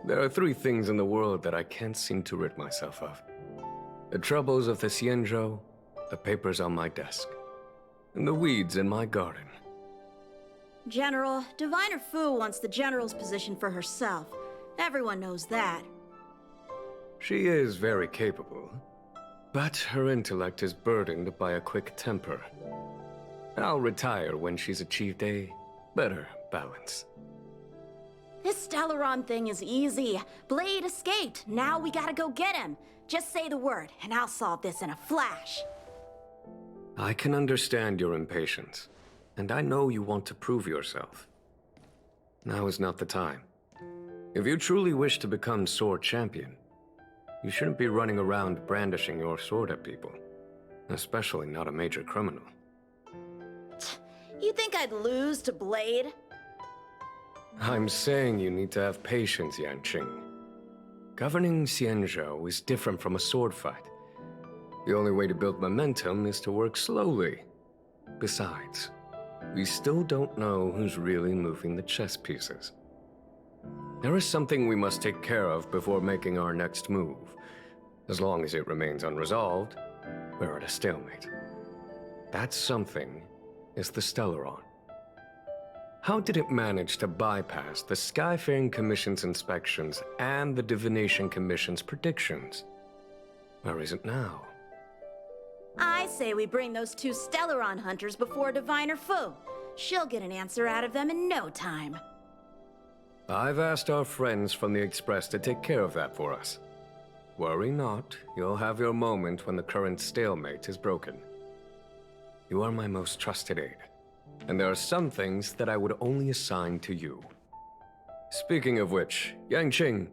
There are 3 things in the world that I can't seem to rid myself of. The troubles of the Xianzhou, the papers on my desk, and the weeds in my garden. General, Diviner Fu wants the General's position for herself. Everyone knows that. She is very capable, but her intellect is burdened by a quick temper. I'll retire when she's achieved a better balance. This Stellaron thing is easy. Blade escaped. Now we gotta go get him. Just say the word, and I'll solve this in a flash. I can understand your impatience. and I know you want to prove yourself. Now is not the time. If you truly wish to become sword champion, you shouldn't be running around brandishing your sword at people, especially not a major criminal. You think I'd lose to Blade? I'm saying you need to have patience, Yanqing. Governing Xianzhou is different from a sword fight. The only way to build momentum is to work slowly. Besides, we still don't know who's really moving the chess pieces. There is something we must take care of before making our next move. As long as it remains unresolved, we're at a stalemate. That something is the Stellaron. How did it manage to bypass the Skyfaring Commission's inspections and the Divination Commission's predictions? Where is it now? I say we bring those two Stellaron hunters before Diviner Fu. She'll get an answer out of them in no time. I've asked our friends from the Express to take care of that for us. Worry not, you'll have your moment when the current stalemate is broken. You are my most trusted aide, and there are some things that I would only assign to you. Speaking of which, Yanqing...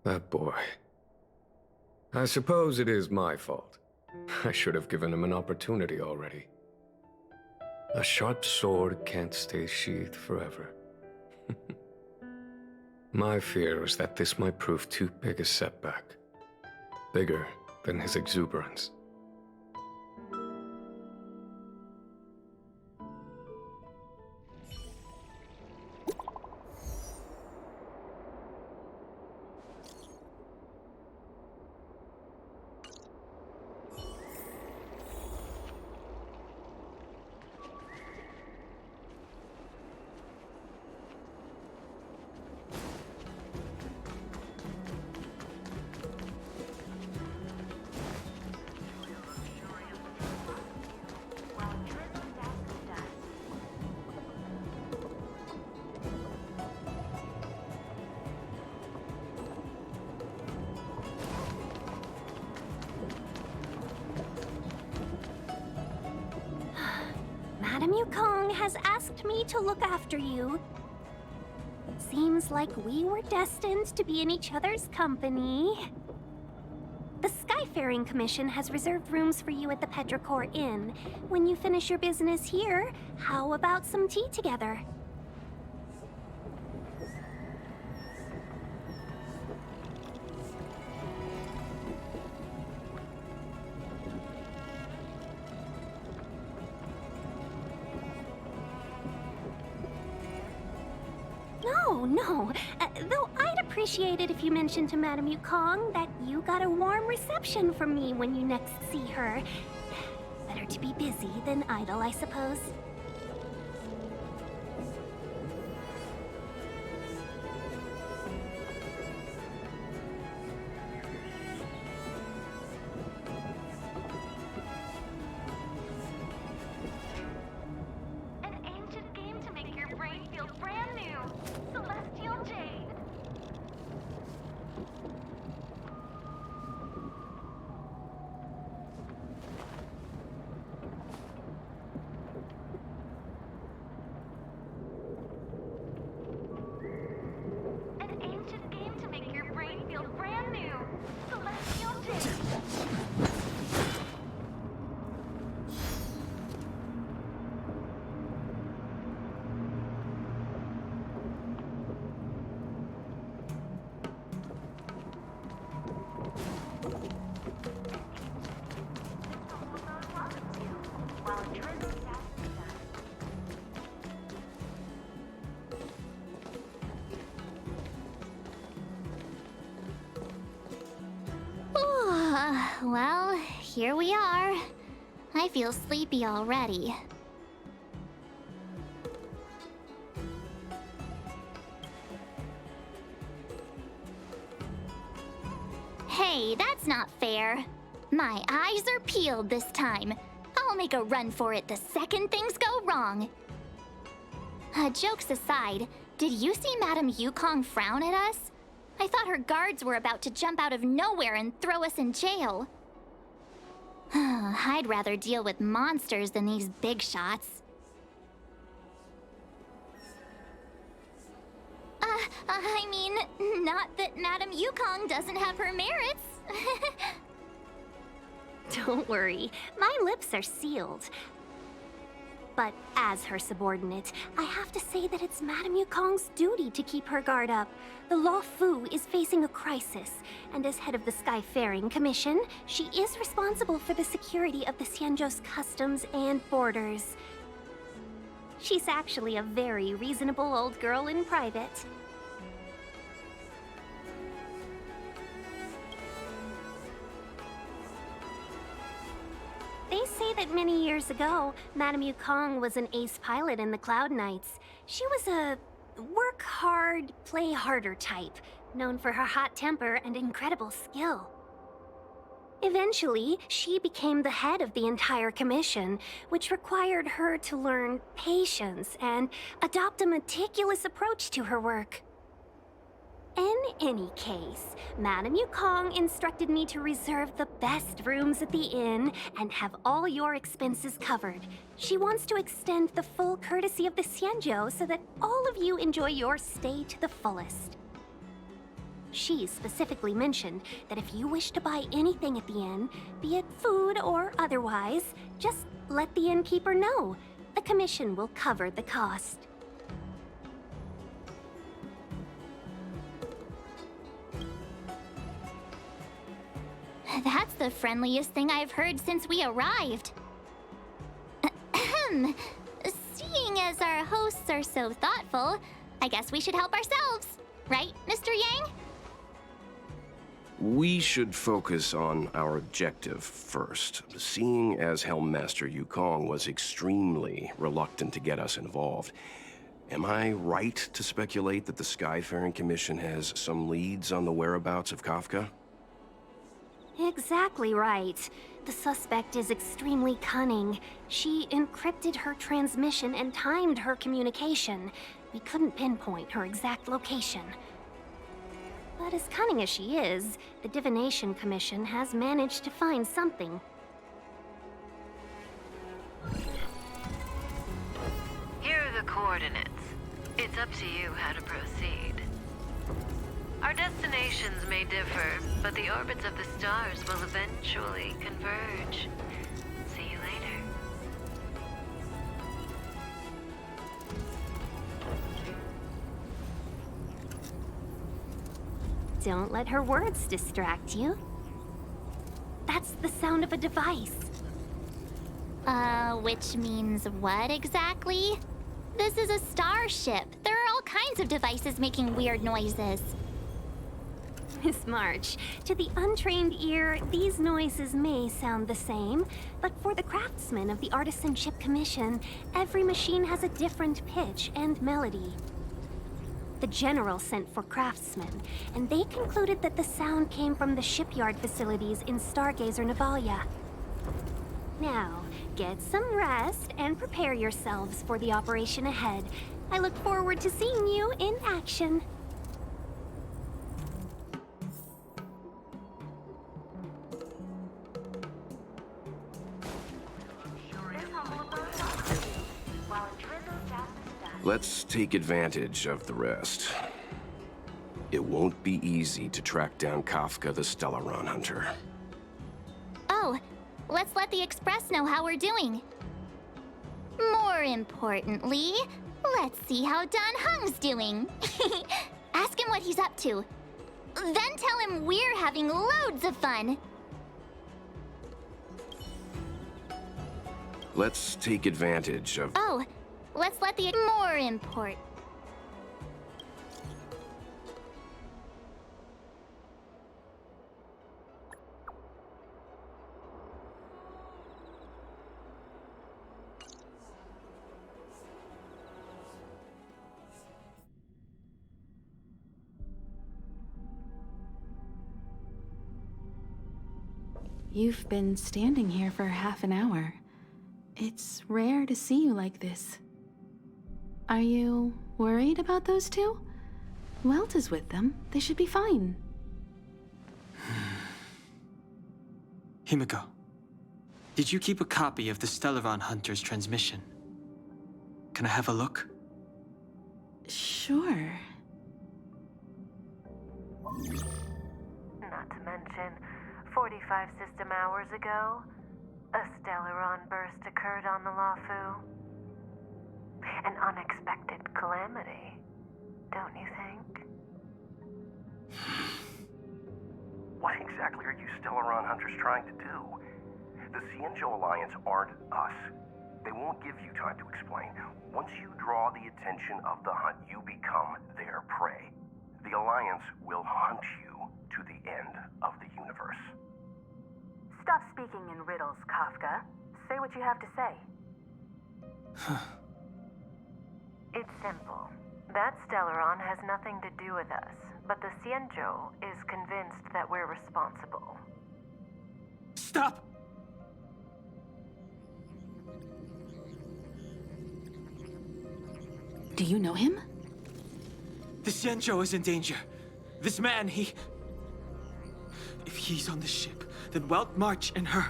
that boy... I suppose it is my fault. I should have given him an opportunity already. A sharp sword can't stay sheathed forever. My fear is that this might prove too big a setback. Bigger than his exuberance. Madame Yukong has asked me to look after you. Seems like we were destined to be in each other's company. The Skyfaring Commission has reserved rooms for you at the Petrichor Inn. When you finish your business here, how about some tea together? No. Though I'd appreciate it if you mentioned to Madame Yukong that you got a warm reception from me when you next see her. Better to be busy than idle, I suppose. Well, here we are. I feel sleepy already. Hey, that's not fair. My eyes are peeled this time. I'll make a run for it the second things go wrong. Jokes aside, did you see Madame Yukong frown at us? I thought her guards were about to jump out of nowhere and throw us in jail. I'd rather deal with monsters than these big shots. I mean, not that Madame Yukong doesn't have her merits. Don't worry, my lips are sealed. But as her subordinate, I have to say that it's Madame Yukong's duty to keep her guard up. The Law Fu is facing a crisis, and as head of the Skyfaring Commission, she is responsible for the security of the Xianzhou's customs and borders. She's actually a very reasonable old girl in private. They say that many years ago, Madame Yukong was an ace pilot in the Cloud Knights. She was a work hard, play harder type, known for her hot temper and incredible skill. Eventually, she became the head of the entire commission, which required her to learn patience and adopt a meticulous approach to her work. In any case, Madame Yukong instructed me to reserve the best rooms at the inn and have all your expenses covered. She wants to extend the full courtesy of the Xianzhou so that all of you enjoy your stay to the fullest. She specifically mentioned that if you wish to buy anything at the inn, be it food or otherwise, just let the innkeeper know. The commission will cover the cost. That's the friendliest thing I've heard since we arrived. Ahem. Seeing as our hosts are so thoughtful, I guess we should help ourselves. Right, Mr. Yang? We should focus on our objective first. Seeing as Helmmaster Yukong was extremely reluctant to get us involved, am I right to speculate that the Skyfaring Commission has some leads on the whereabouts of Kafka? Exactly right. The suspect is extremely cunning. She encrypted her transmission and timed her communication. We couldn't pinpoint her exact location. But as cunning as she is, the Divination Commission has managed to find something. Here are the coordinates. It's up to you how to proceed. Our destinations may differ, but the orbits of the stars will eventually converge. See you later. Don't let her words distract you. That's the sound of a device. Which means what exactly? This is a starship. There are all kinds of devices making weird noises. Miss March, to the untrained ear, these noises may sound the same, but for the craftsmen of the Artisanship Commission, every machine has a different pitch and melody. The General sent for craftsmen, and they concluded that the sound came from the shipyard facilities in Stargazer Navalia. Now, get some rest and prepare yourselves for the operation ahead. I look forward to seeing you in action. Let's take advantage of the rest. It won't be easy to track down Kafka the Stellaron Hunter. Oh, let's let the Express know how we're doing. More importantly, let's see how Dan Heng's doing. Ask him what he's up to. Then tell him we're having loads of fun. Let's take advantage of... Oh, let's let the more important. You've been standing here for half an hour. It's rare to see you like this. Are you worried about those two? Welt is with them. They should be fine. Himiko, Did you keep a copy of the Stellaron Hunter's transmission? Can I have a look? Sure. Not to mention, 45 system hours ago, a Stellaron burst occurred on the Lawfu. An unexpected calamity, don't you think? What exactly are you Stellaron Hunters trying to do? The Cienjo Alliance aren't us. They won't give you time to explain. Once you draw the attention of the hunt, you become their prey. The Alliance will hunt you to the end of the universe. Stop speaking in riddles, Kafka. Say what you have to say. It's simple. That Stellaron has nothing to do with us, but the Cienjo is convinced that we're responsible. Stop! Do you know him? The Cienjo is in danger. This man, If he's on the ship, then Welt March and her...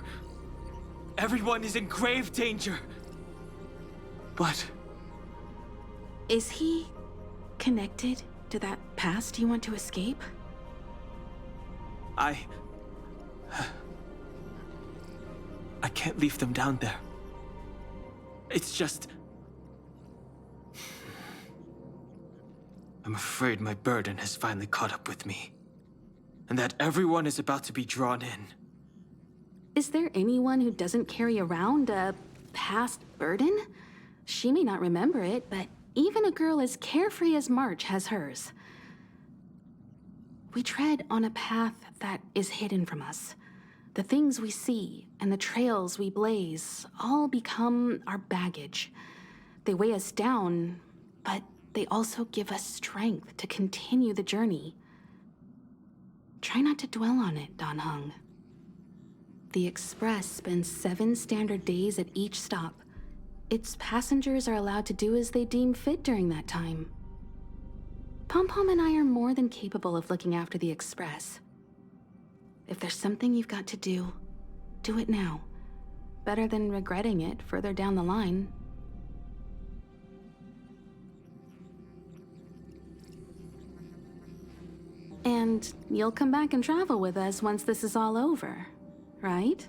Everyone is in grave danger. But... Is he connected to that past you want to escape? I can't leave them down there. It's just... I'm afraid my burden has finally caught up with me. And that everyone is about to be drawn in. Is there anyone who doesn't carry around a past burden? She may not remember it, but even a girl as carefree as March has hers. We tread on a path that is hidden from us. The things we see and the trails we blaze all become our baggage. They weigh us down, but they also give us strength to continue the journey. Try not to dwell on it, Dan Heng. The Express spends 7 standard days at each stop. Its passengers are allowed to do as they deem fit during that time. Pom-Pom and I are more than capable of looking after the Express. If there's something you've got to do it now. Better than regretting it further down the line. And you'll come back and travel with us once this is all over, right?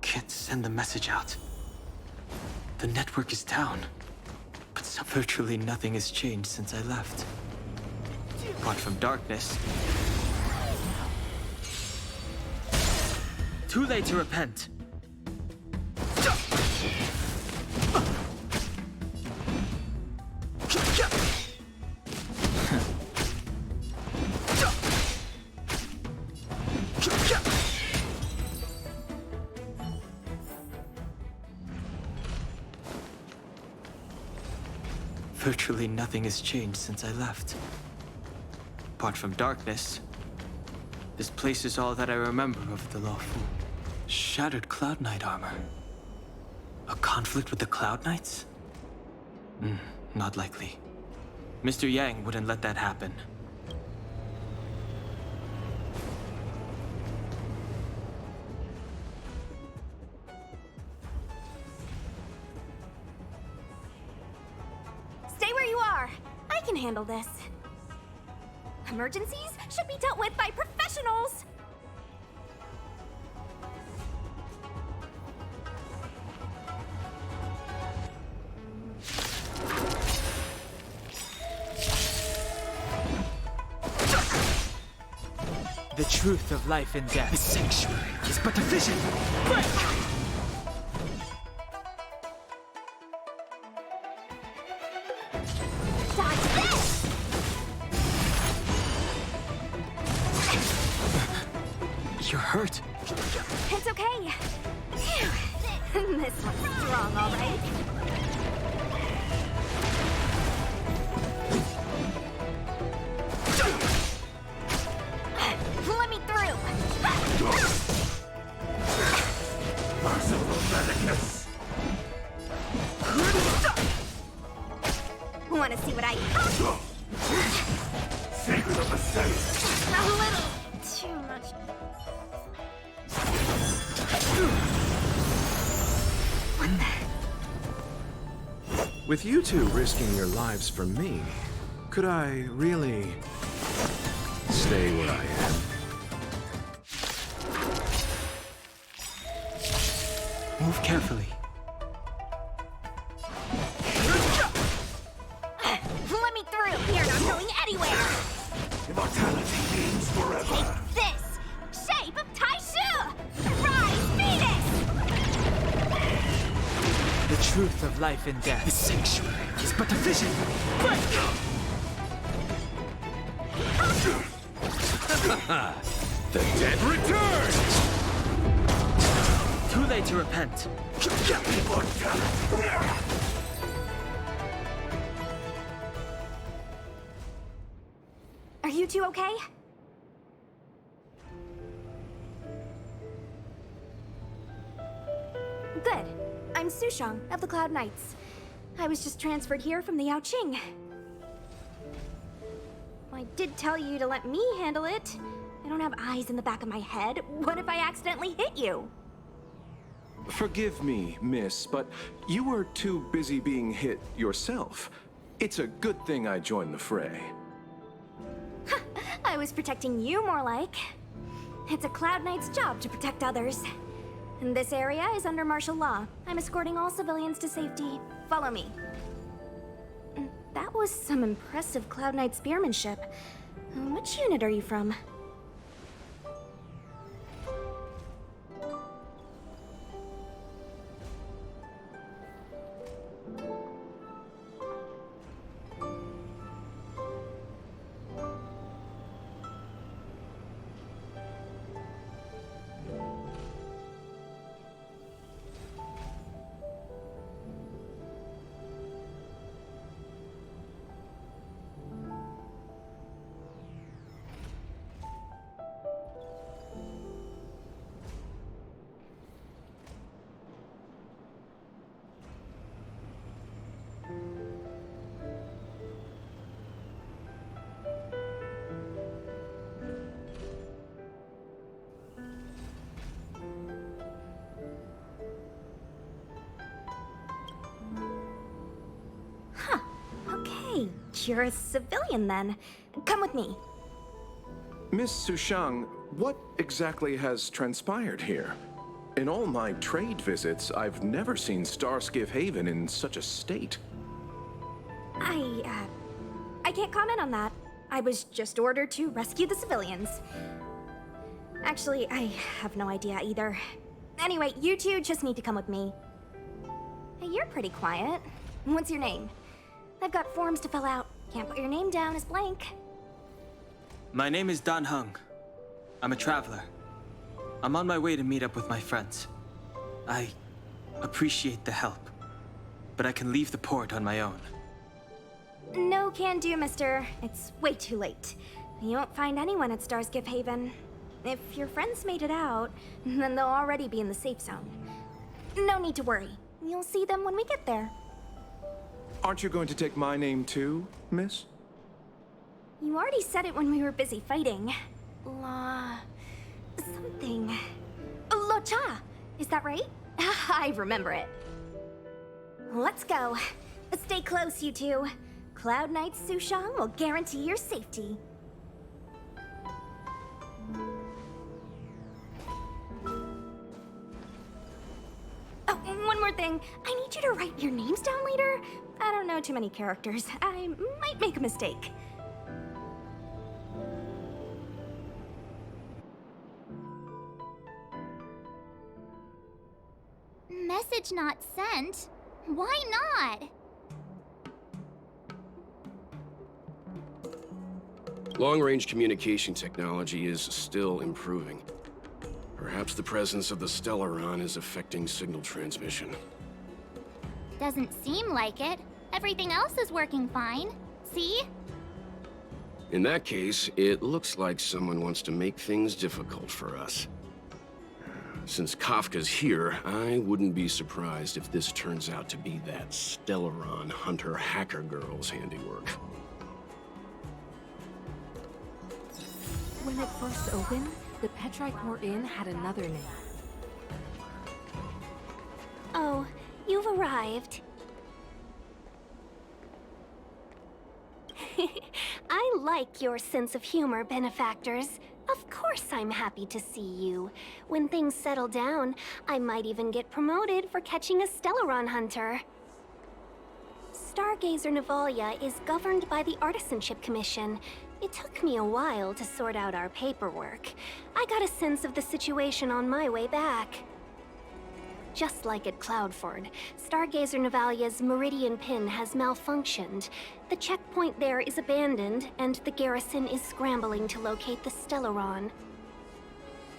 Can't send the message out. The network is down. But virtually nothing has changed since I left. Apart from darkness. Too late to repent. Virtually nothing has changed since I left. Apart from darkness. This place is all that I remember of the Lawfu. Shattered Cloud Knight armor. A conflict with the Cloud Knights? Not likely. Mr. Yang wouldn't let that happen. Stay where you are. I can handle this. Emergencies should be dealt with by professionals. The truth of life and death. The sanctuary is but a vision. Break! Dodge this! You're hurt. It's okay. Phew. This one's strong, all right. Let me through. Merciful medicus. Want to see what I... Secret of the Senate. A little too much. With you two risking your lives for me, could I really stay where I am? Move carefully. Let me through. You're not going anywhere. Immortality means forever. Take this. Shape of Taishu. Rise, Venus. The truth of life and death. The sanctuary is but a vision. The dead return! Too late to repent. Are you two okay? Good. I'm Sushang of the Cloud Knights. I was just transferred here from the Yaoqing. I did tell you to let me handle it. I don't have eyes in the back of my head. What if I accidentally hit you? Forgive me, miss, but you were too busy being hit yourself. It's a good thing I joined the fray. I was protecting you more like. It's a Cloud Knight's job to protect others. And this area is under martial law. I'm escorting all civilians to safety. Follow me. That was some impressive Cloud Knight spearmanship. Which unit are you from? You're a civilian then. Come with me. Miss Sushang, what exactly has transpired here? In all my trade visits, I've never seen Starskiff Haven in such a state. I can't comment on that. I was just ordered to rescue the civilians. Actually, I have no idea either. Anyway, you two just need to come with me. Hey, you're pretty quiet. What's your name? I've got forms to fill out. Can't put your name down as blank. My name is Dan Hung. I'm a traveler. I'm on my way to meet up with my friends. I appreciate the help, but I can leave the port on my own. No can do, mister. It's way too late. You won't find anyone at Starskiff Haven. If your friends made it out, then they'll already be in the safe zone. No need to worry. You'll see them when we get there. Aren't you going to take my name too, miss? You already said it when we were busy fighting. Something. Lo Cha! Is that right? I remember it. Let's go. Stay close, you two. Cloud Knight Sushang will guarantee your safety. Oh, one more thing. I need you to write your names down later. I don't know too many characters. I might make a mistake. Message not sent? Why not? Long-range communication technology is still improving. Perhaps the presence of the Stellaron is affecting signal transmission. Doesn't seem like it. Everything else is working fine. See? In that case, it looks like someone wants to make things difficult for us. Since Kafka's here, I wouldn't be surprised if this turns out to be that Stellaron hunter hacker girl's handiwork. When it first opened, the Petrichor Inn had another name. Oh, you've arrived. I like your sense of humor, benefactors. Of course I'm happy to see you. When things settle down, I might even get promoted for catching a Stellaron hunter. Stargazer Navalia is governed by the Artisanship Commission. It took me a while to sort out our paperwork. I got a sense of the situation on my way back. Just like at Cloudford, Stargazer Navalia's Meridian Pin has malfunctioned. The checkpoint there is abandoned, and the garrison is scrambling to locate the Stellaron.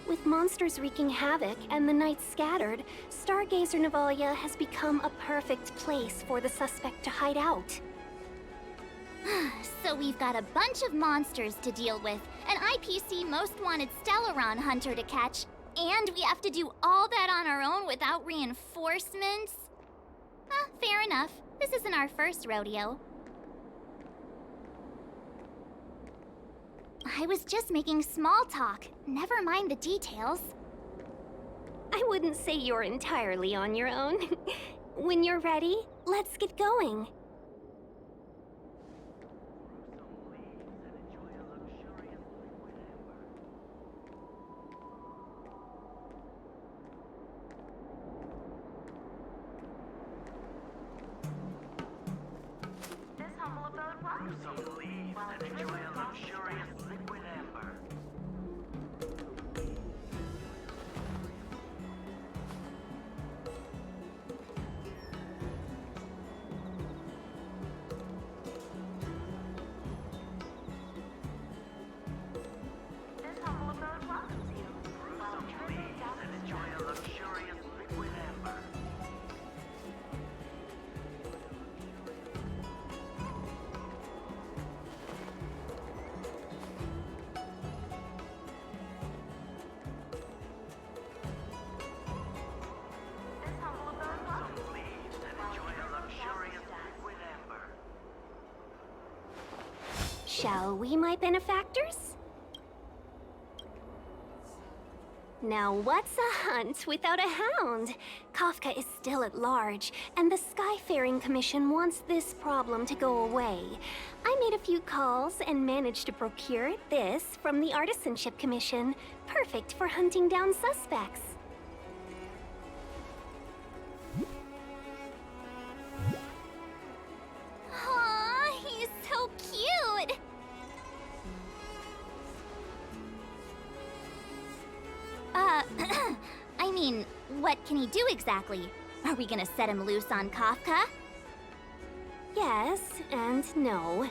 With monsters wreaking havoc and the night scattered, Stargazer Navalia has become a perfect place for the suspect to hide out. So we've got a bunch of monsters to deal with, an IPC Most Wanted Stellaron hunter to catch, and we have to do all that on our own without reinforcements? Fair enough. This isn't our first rodeo. I was just making small talk. Never mind the details. I wouldn't say you're entirely on your own. When you're ready, let's get going. Shall we, my benefactors? Now what's a hunt without a hound? Kafka is still at large, and the Skyfaring Commission wants this problem to go away. I made a few calls and managed to procure this from the Artisanship Commission. Perfect for hunting down suspects. Aw, he's so cute! I mean, what can he do exactly? Are we gonna set him loose on Kafka? Yes and no.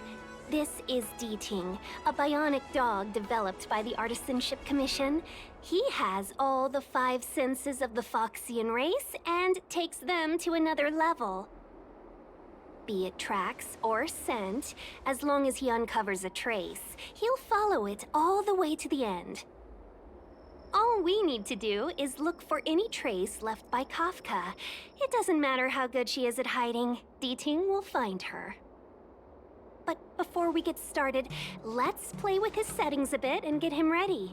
This is Deeting, a bionic dog developed by the Artisanship Commission. He has all the 5 senses of the Foxian race and takes them to another level. Be it tracks or scent, as long as he uncovers a trace, he'll follow it all the way to the end. All we need to do is look for any trace left by Kafka. It doesn't matter how good she is at hiding, Deeting will find her. But before we get started, let's play with his settings a bit and get him ready.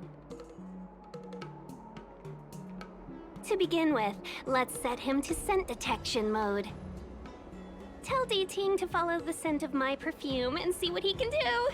To begin with, let's set him to scent detection mode. Tell Deeting to follow the scent of my perfume and see what he can do.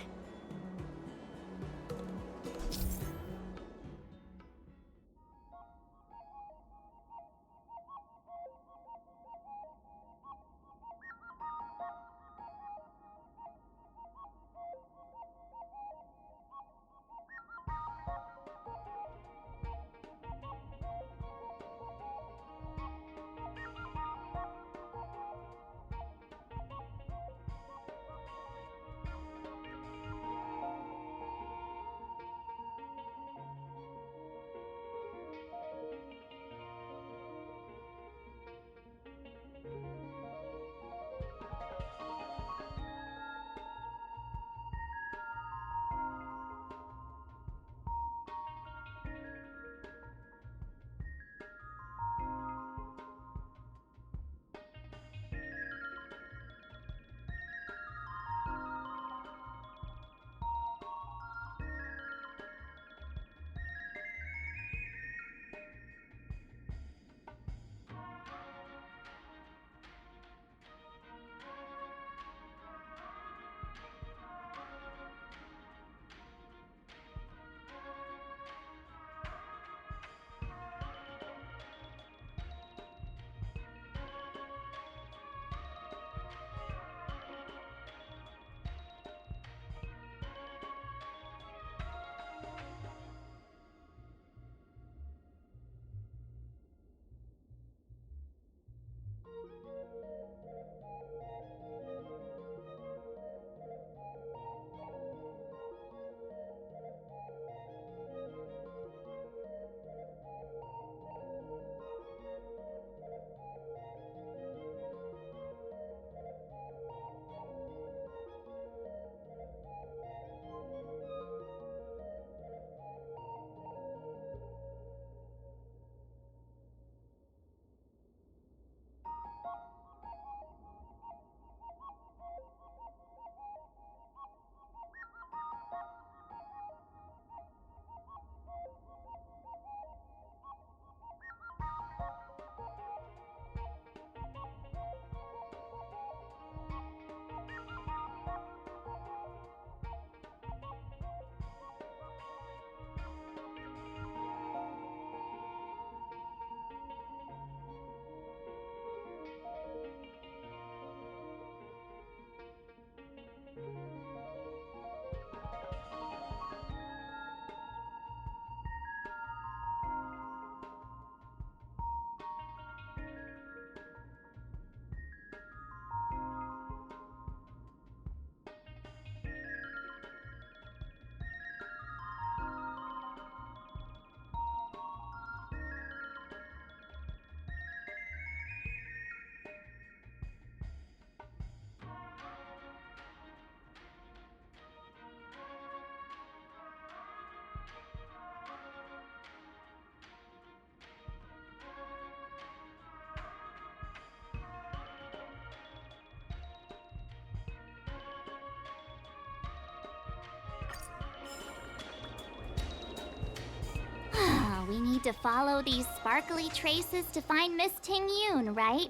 we need to follow these sparkly traces to find Miss Ting Yun, right?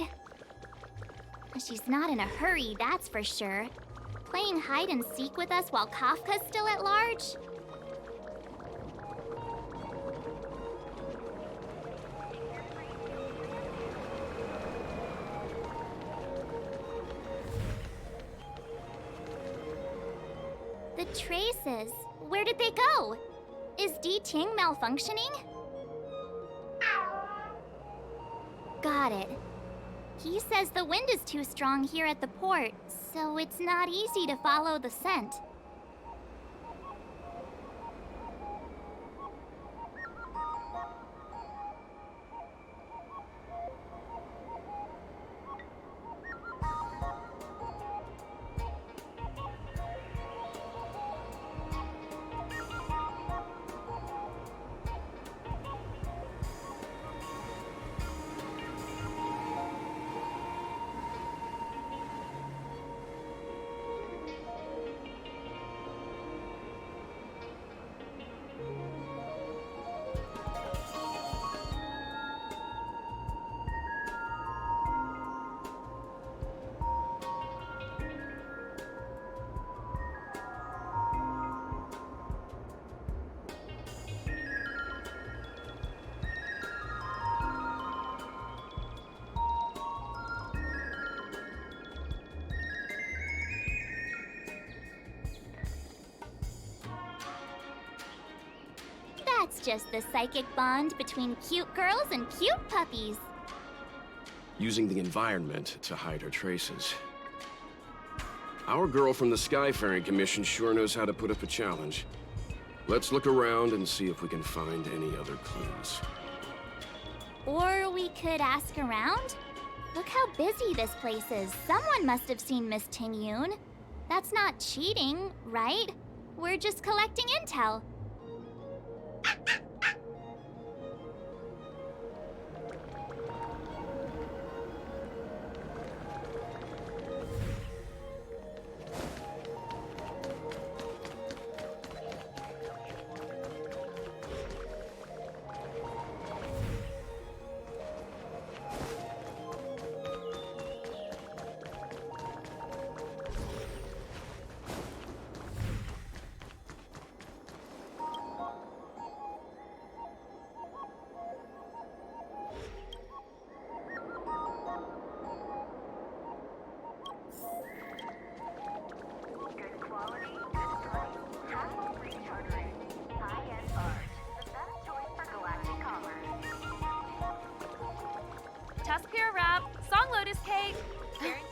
She's not in a hurry, that's for sure. Playing hide and seek with us while Kafka's still at large? The traces, where did they go? Is Di Ting malfunctioning? Got it. He says the wind is too strong here at the port, so it's not easy to follow the scent. That's just the psychic bond between cute girls and cute puppies. Using the environment to hide her traces. Our girl from the Skyfaring Commission sure knows how to put up a challenge. Let's look around and see if we can find any other clues. Or we could ask around? Look how busy this place is. Someone must have seen Miss Ting Yun. That's not cheating, right? We're just collecting intel.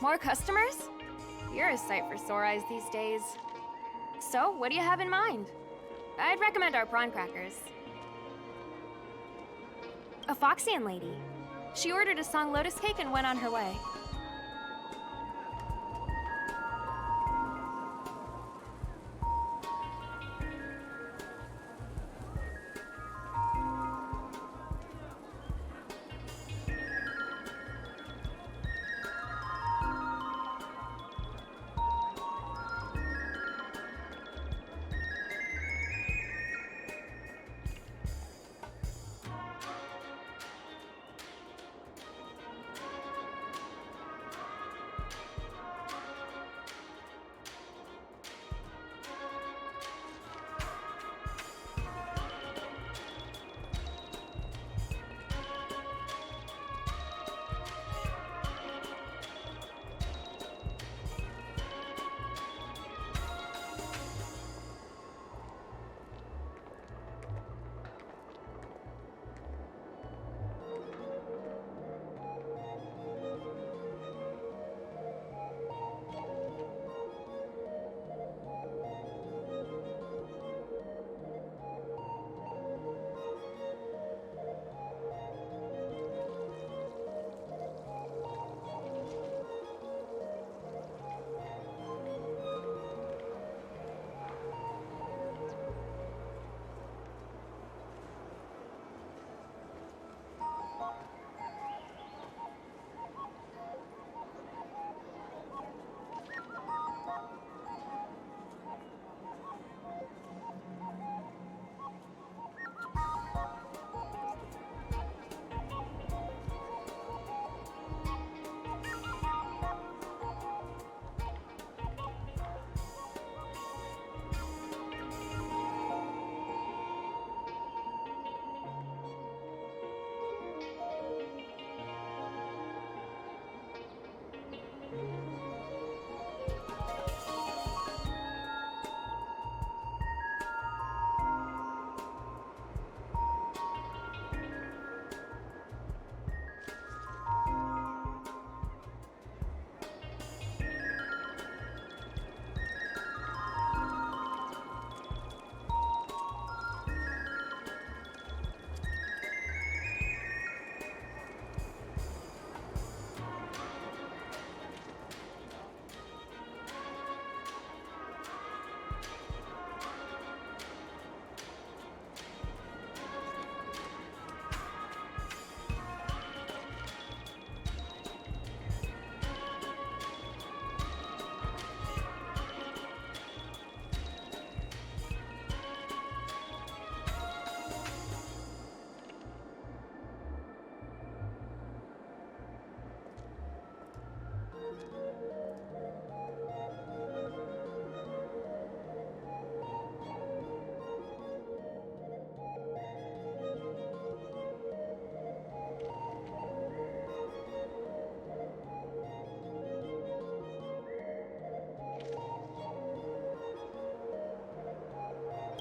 More customers? You're a sight for sore eyes these days. So, what do you have in mind? I'd recommend our prawn crackers. A Foxian lady. She ordered a song lotus cake and went on her way.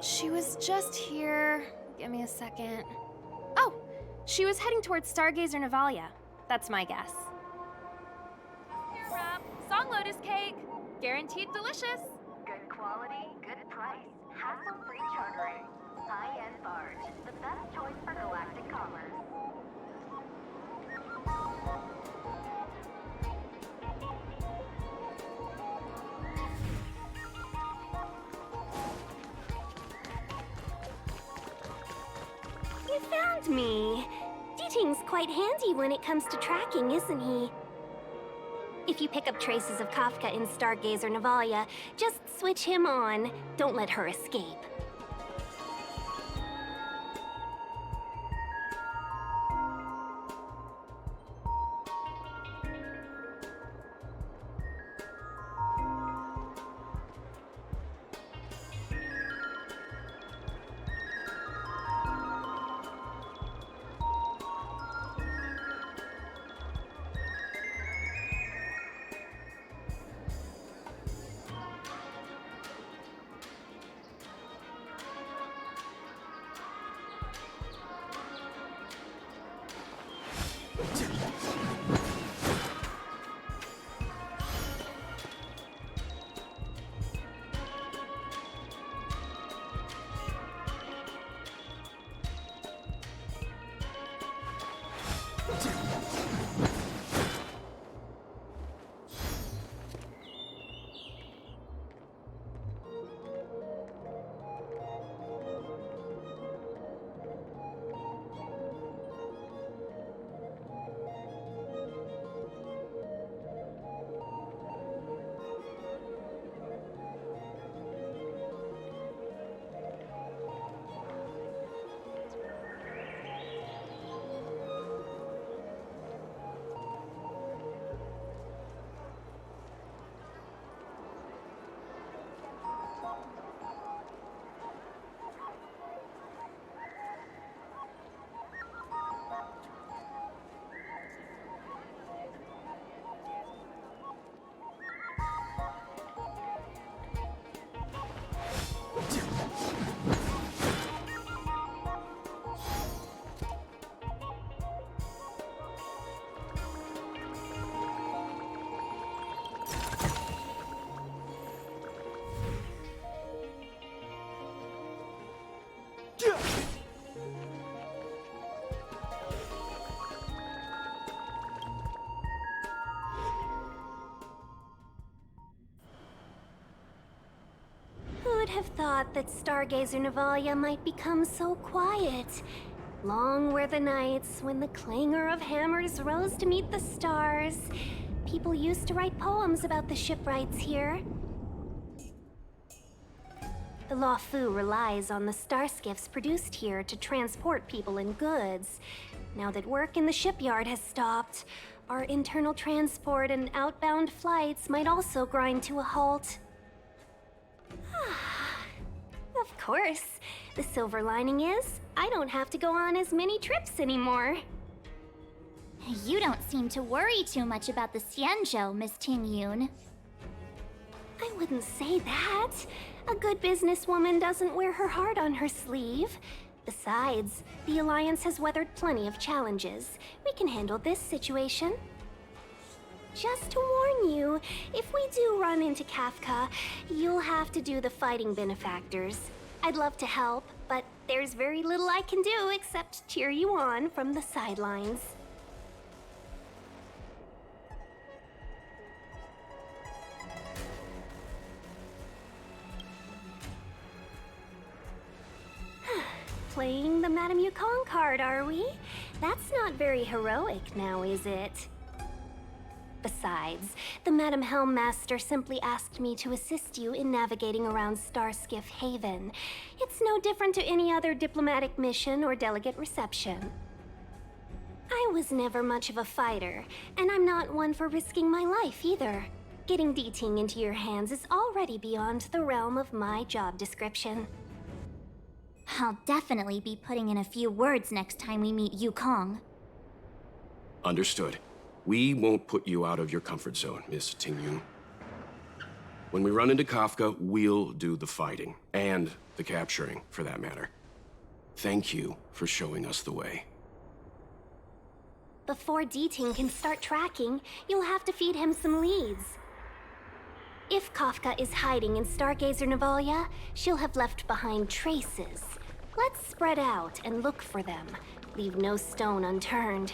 She was just here. Give me a second. Oh, she was heading towards Stargazer Navalia. That's my guess. Here, Rob. Song Lotus cake. Guaranteed delicious. Good quality, good price, hassle-free chartering. High-end barge, the best choice for galactic commerce. You found me. Deeting's quite handy when it comes to tracking, isn't he? If you pick up traces of Kafka in Stargazer Navalia, just switch him on. Don't let her escape. Who would have thought that Stargazer Navalia might become so quiet? Long were the nights when the clangor of hammers rose to meet the stars. People used to write poems about the shipwrights here. The Lawfu relies on the starskiffs produced here to transport people and goods. Now that work in the shipyard has stopped, our internal transport and outbound flights might also grind to a halt. Of course. The silver lining is, I don't have to go on as many trips anymore. You don't seem to worry too much about the Xianzhou, Miss Ting Yun. I wouldn't say that. A good businesswoman doesn't wear her heart on her sleeve. Besides, the Alliance has weathered plenty of challenges. We can handle this situation. Just to warn you, if we do run into Kafka, you'll have to do the fighting benefactors. I'd love to help, but there's very little I can do except cheer you on from the sidelines. Playing the Madame Yukong card, are we? That's not very heroic now, is it? Besides, the Madame Helmmaster simply asked me to assist you in navigating around Starskiff Haven. It's no different to any other diplomatic mission or delegate reception. I was never much of a fighter, and I'm not one for risking my life either. Getting Deeting into your hands is already beyond the realm of my job description. I'll definitely be putting in a few words next time we meet Yukong. Understood. We won't put you out of your comfort zone, Miss Ting Yun. When we run into Kafka, we'll do the fighting. And the capturing, for that matter. Thank you for showing us the way. Before D-Ting can start tracking, you'll have to feed him some leads. If Kafka is hiding in Stargazer Navalia, she'll have left behind traces. Let's spread out and look for them. Leave no stone unturned.